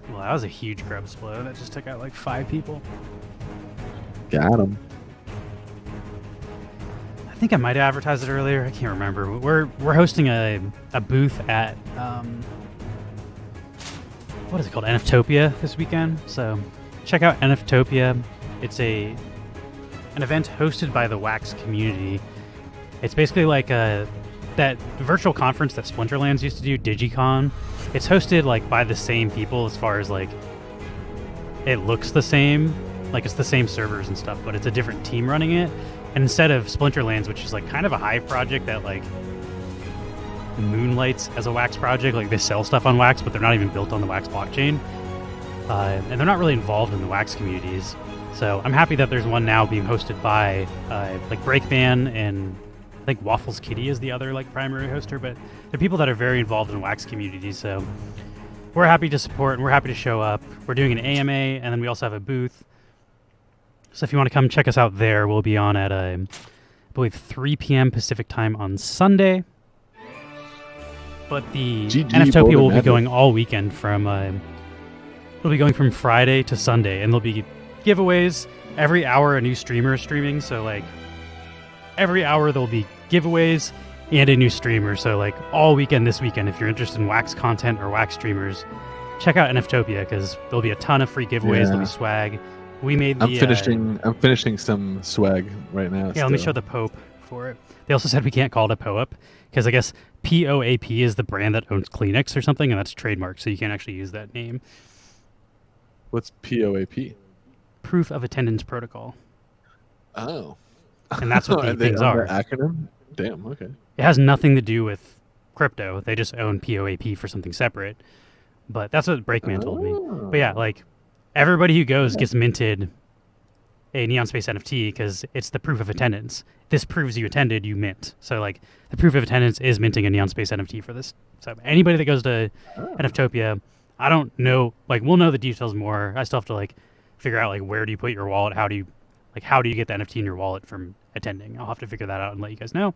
Well, that was a huge grub blow. That just took out like 5 people. Got him. I think I might have advertised it earlier. I can't remember. But we're hosting a booth at what is it called? NFTopia this weekend. So check out NFTopia. It's an event hosted by the Wax community. It's basically like that virtual conference that Splinterlands used to do, DigiCon. It's hosted like by the same people as far as like it looks the same. Like it's the same servers and stuff, but it's a different team running it. And instead of Splinterlands, which is like kind of a Hive project that like moonlights as a Wax project, like they sell stuff on Wax, but they're not even built on the Wax blockchain. And they're not really involved in the Wax communities. So I'm happy that there's one now being hosted by like Breakman, and I think Waffles Kitty is the other like primary hoster, but they're people that are very involved in Wax communities. So we're happy to support and we're happy to show up. We're doing an AMA, and then we also have a booth. So if you want to come check us out there, we'll be on at, I believe, 3 p.m. Pacific time on Sunday. But the GG, NFTopia Boulder will be Magic. going all weekend from, it'll be going from Friday to Sunday, and there'll be giveaways. Every hour a new streamer is streaming, so like every hour there'll be giveaways and a new streamer. So like all weekend this weekend, if you're interested in Wax content or Wax streamers, check out NFTopia because there'll be a ton of free giveaways. Yeah. There'll be swag. We made the. I'm finishing some swag right now. Yeah, let me show the Pope for it. They also said we can't call it a POAP because I guess POAP is the brand that owns Kleenex or something, and that's trademarked, so you can't actually use that name. What's POAP? Proof of Attendance Protocol, Oh. and that's what the things are. Acronym? Damn. Okay. It has nothing to do with crypto. They just own POAP for something separate. But that's what Breakman told me. But yeah, like everybody who goes gets minted a Neon Space NFT because it's the proof of attendance. This proves you attended, you mint. So like the proof of attendance is minting a Neon Space NFT for this. So anybody that goes to NFTopia, I don't know, like we'll know the details more. I still have to like figure out like where do you put your wallet, how do you get the NFT in your wallet from attending. I'll have to figure that out and let you guys know.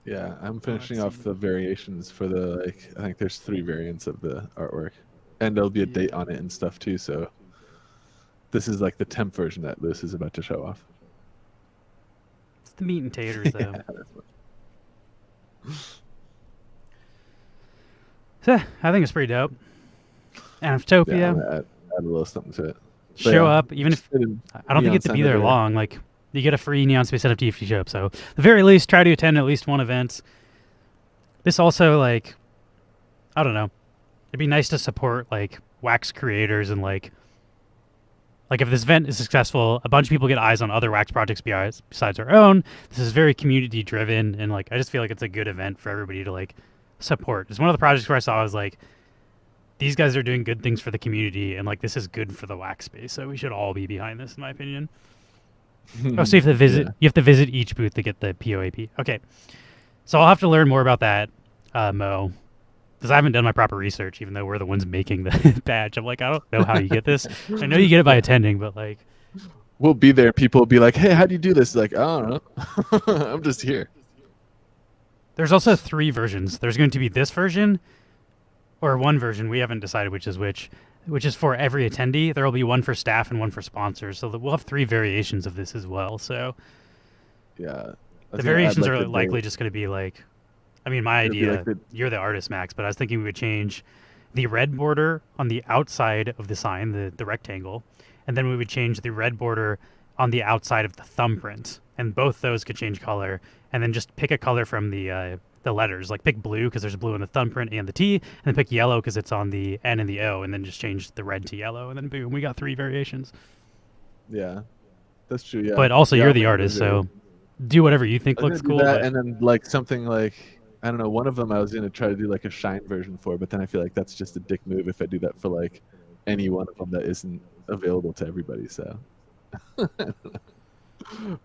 Yeah, I'm finishing off the variations for the like. I think there's 3 variants of the artwork, and there'll be a date on it and stuff too. So this is like the temp version that Lewis is about to show off. It's the meat and taters though. So I think it's pretty dope. NFTopia. Yeah, I'm gonna add a little something to it. But Show yeah, up, even if I don't think Neon you have to be there Senator. long. Like you get a free Neon Space NFT if you show up. So at the very least, try to attend at least one event. This also like, I don't know, it'd be nice to support like Wax creators and like if this event is successful, a bunch of people get eyes on other Wax projects besides our own. This is very community driven, and like I just feel like it's a good event for everybody to like support. It's one of the projects where I saw I was like, these guys are doing good things for the community, and like this is good for the Wax space. So we should all be behind this, in my opinion. Oh, so you have to visit. Yeah. You have to visit each booth to get the POAP. Okay, so I'll have to learn more about that, Mo, because I haven't done my proper research. Even though we're the ones making the badge, I'm like, I don't know how you get this. I know you get it by attending, but like, We'll be there. People will be like, "Hey, how do you do this?" Like, I don't know. I'm just here. there's also 3 versions. There's going to be this version, or one version. We haven't decided which is for every attendee. There will be one for staff and one for sponsors. So we'll have 3 variations of this as well. So Yeah. I was the gonna add, variations like, are the likely just going to be like, I mean, my it'll be idea, like the you're the artist, Max, but I was thinking we would change the red border on the outside of the sign, the rectangle, and then we would change the red border on the outside of the thumbprint, and both those could change color, and then just pick a color from the letters, like pick blue because there's blue in the thumbprint and the T, and then pick yellow because it's on the N and the O, and then just change the red to yellow, and then boom, we got 3 variations. yeah. That's true. Yeah. But also, Yeah, you're I'll the make those artist, variations. so do whatever you think I was looks gonna do cool. that, But and then like something like, I don't know. One of them I was gonna try to do like a shine version for, but then I feel like that's just a dick move if I do that for like any one of them that isn't available to everybody. So, but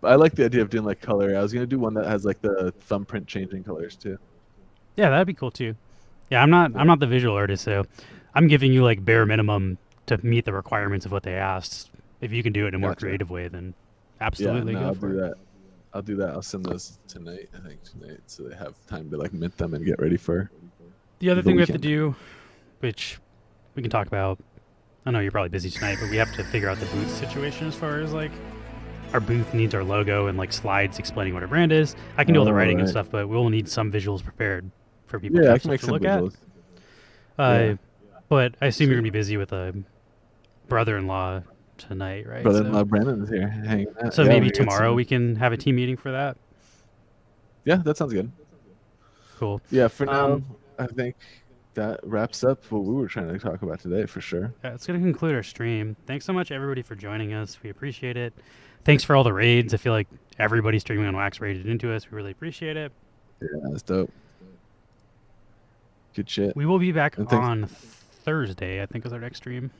I like the idea of doing like color. I was gonna do one that has like the thumbprint changing colors too. yeah, that'd be cool too. Yeah, I'm not the visual artist, so I'm giving you like bare minimum to meet the requirements of what they asked. If you can do it in a more Gotcha. creative way, then Yeah, absolutely no, go I'll for do it. that. I'll do that. I'll send those tonight. I think tonight, so they have time to like mint them and get ready for The other the thing we have to weekend. do, which we can talk about, I know you're probably busy tonight, but we have to figure out the booth situation as far as like our booth needs our logo and like slides explaining what our brand is. I can do all the writing and Right. stuff, but we'll need some visuals prepared for people to Yeah, I have can stuff make to some look visuals. at. But I assume you're Sweet. gonna be busy with a brother-in-law tonight, right? Brother-in-law Brandon is here hanging out. So Yeah, maybe we got tomorrow some- we can have a team meeting for that. Yeah, that sounds good. Cool. Yeah, for now, Um, I think that wraps up what we were trying to talk about today for sure. That's going to conclude our stream. Thanks so much, everybody, for joining us. We appreciate it. Thanks for all the raids. I feel like everybody streaming on Wax raided into us. We really appreciate it. Yeah, that's dope. Good shit. We will be back And thanks- on Thursday, I think, is our next stream.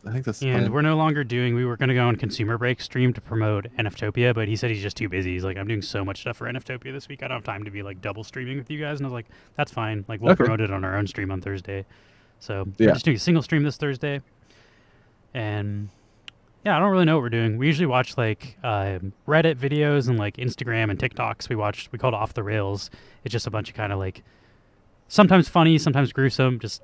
I think that's the And plan. we're no longer doing, we were going to go on Consumer Break stream to promote NFTopia, but he said he's just too busy. He's like, I'm doing so much stuff for NFTopia this week. I don't have time to be like double streaming with you guys. And I was like, that's fine. Like, we'll Okay. promote it on our own stream on Thursday. So Yeah. we're just doing a single stream this Thursday. And yeah, I don't really know what we're doing. We usually watch like Reddit videos and like Instagram and TikToks. We call it Off the Rails. It's just a bunch of kind of like sometimes funny, sometimes gruesome, just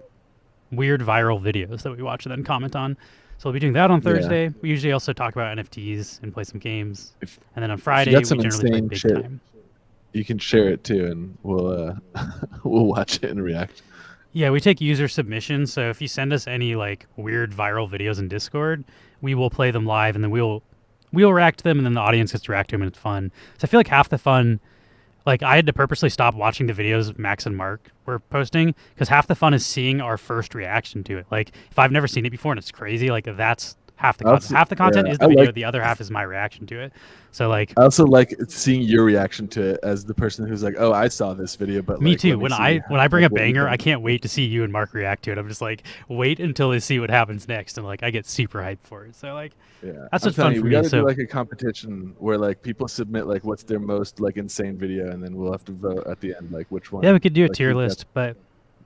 weird viral videos that we watch and then comment on. So we'll be doing that on Yeah. Thursday. We usually also talk about NFTs and play some games. If- And then on Friday, got we some generally play insane big shit, time. You can share it too, and we'll we'll watch it and react. Yeah, we take user submissions. So if you send us any like weird viral videos in Discord, we will play them live, and then we'll react to them, and then the audience gets to react to them, and it's fun. So I feel like half the fun, like I had to purposely stop watching the videos Max and Mark were posting because half the fun is seeing our first reaction to it. Like if I've never seen it before and it's crazy, like that's half the content. Also- Half the content yeah, is the I video, like- the other half is my reaction to it. So like I also like seeing your reaction to it as the person who's like, "Oh, I saw this video," but me like, too. let me When see I bring a what you banger, think. I can't wait to see you and Mark react to it. I'm just like, wait until they see what happens next, and like I get super hyped for it. So like Yeah, That's I'm what's telling fun you, for we me, gotta so- do like a competition where like people submit like what's their most like insane video, and then we'll have to vote at the end like which one. yeah, we could do a like, tier who's got- list, but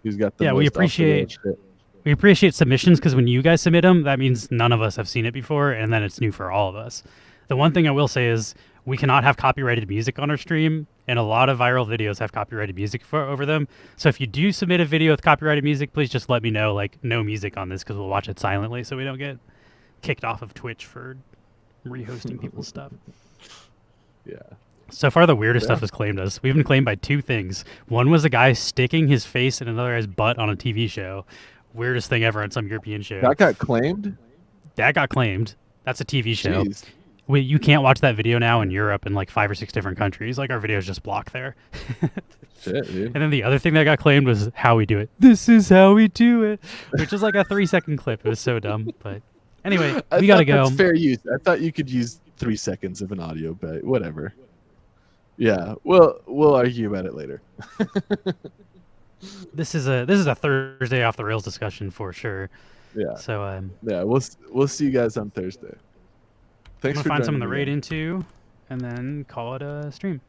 Who's got the Yeah, most we off the rails appreciate- shit. we appreciate submissions because when you guys submit them, that means none of us have seen it before, and then it's new for all of us. The one thing I will say is we cannot have copyrighted music on our stream, and a lot of viral videos have copyrighted music over them. So if you do submit a video with copyrighted music, please just let me know, like, no music on this, because we'll watch it silently so we don't get kicked off of Twitch for rehosting people's stuff. Yeah. So far, the weirdest Yeah. stuff has claimed us. We've been claimed by 2 things. One was a guy sticking his face in another guy's butt on a TV show. Weirdest thing ever on some European show. That got claimed. That got claimed. That's a TV show. Jeez. You can't watch that video now in Europe in like 5 or 6 different countries. Like our video's just blocked there. Shit, dude. And then the other thing that got claimed was how we do it. This is how we do it, which is like a 3-second clip. It was so dumb. But anyway, I we gotta thought go. that's fair use. I thought you could use 3 seconds of an audio, but whatever. Yeah, we'll argue about it later. This is a Thursday off the rails discussion for sure. Yeah, So yeah. We'll see you guys on Thursday. I'm Thanks gonna for find some in joining the me, raid guys. into, and then call it a stream.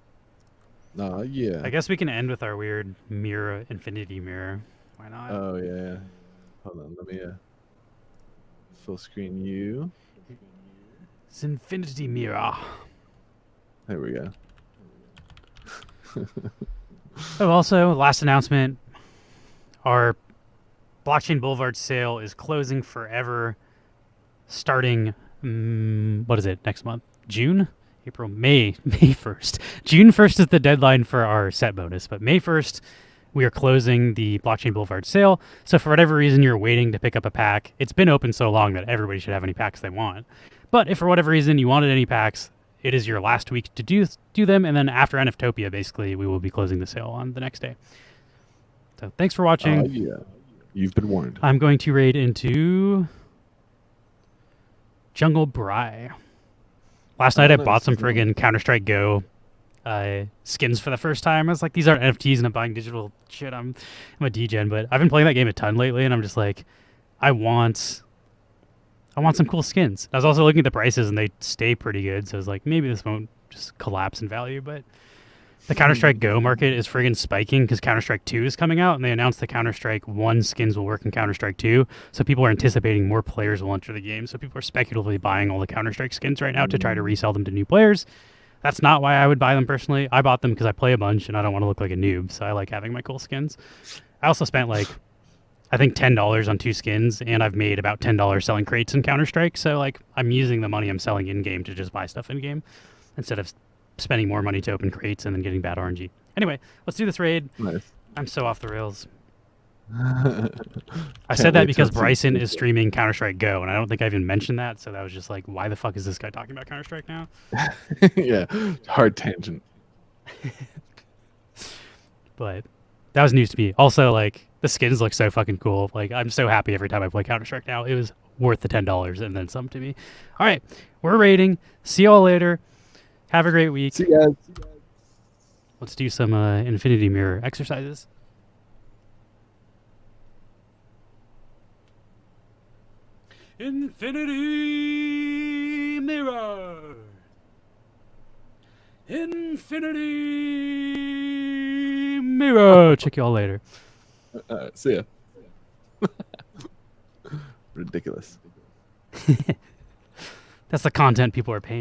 Yeah. I guess we can end with our weird mirror, infinity mirror. Why not? Oh yeah. Hold on, let me full screen you. It's infinity mirror. There we go. Oh, also, last announcement: our blockchain Blvd sale is closing forever, starting what is it next month? June, April, May 1st. June 1st is the deadline for our set bonus, but May 1st we are closing the blockchain Blvd sale. So for whatever reason you're waiting to pick up a pack, it's been open so long that everybody should have any packs they want. But if for whatever reason you wanted any packs, it is your last week to do them, and then after NFTopia, basically, we will be closing the sale on the next day. So thanks for watching. Yeah, you've been warned. I'm going to raid into Jungle Bry. Last night I bought some friggin' Counter-Strike Go skins for the first time. I was like, these aren't NFTs, and I'm buying digital shit. I'm a degen, but I've been playing that game a ton lately, and I'm just like, I want some cool skins. I was also looking at the prices, and they stay pretty good, so I was like, maybe this won't just collapse in value, but the Counter-Strike Go market is friggin' spiking because Counter-Strike 2 is coming out, and they announced the Counter-Strike 1 skins will work in Counter-Strike 2, so people are anticipating more players will enter the game, so people are speculatively buying all the Counter-Strike skins right now to try to resell them to new players. That's not why I would buy them personally. I bought them because I play a bunch, and I don't want to look like a noob, so I like having my cool skins. I also spent like, I think $10 on 2 skins, and I've made about $10 selling crates in Counter-Strike, so like I'm using the money I'm selling in-game to just buy stuff in-game instead of spending more money to open crates and then getting bad RNG. Anyway, let's do this raid. Nice. I'm so off the rails. I said that because Bryson is streaming Counter-Strike Go, and I don't think I even mentioned that, so that was just like, why the fuck is this guy talking about Counter-Strike now? Yeah, hard tangent. But that was news to me. Also, like, the skins look so fucking cool. Like, I'm so happy every time I play Counter-Strike now. It was worth the $10 and then some to me. All right, we're raiding. See y'all later. Have a great week. See you guys. Let's do some infinity mirror exercises. Infinity mirror. Infinity mirror. Check y'all later. See ya. Ridiculous. That's the content people are paying.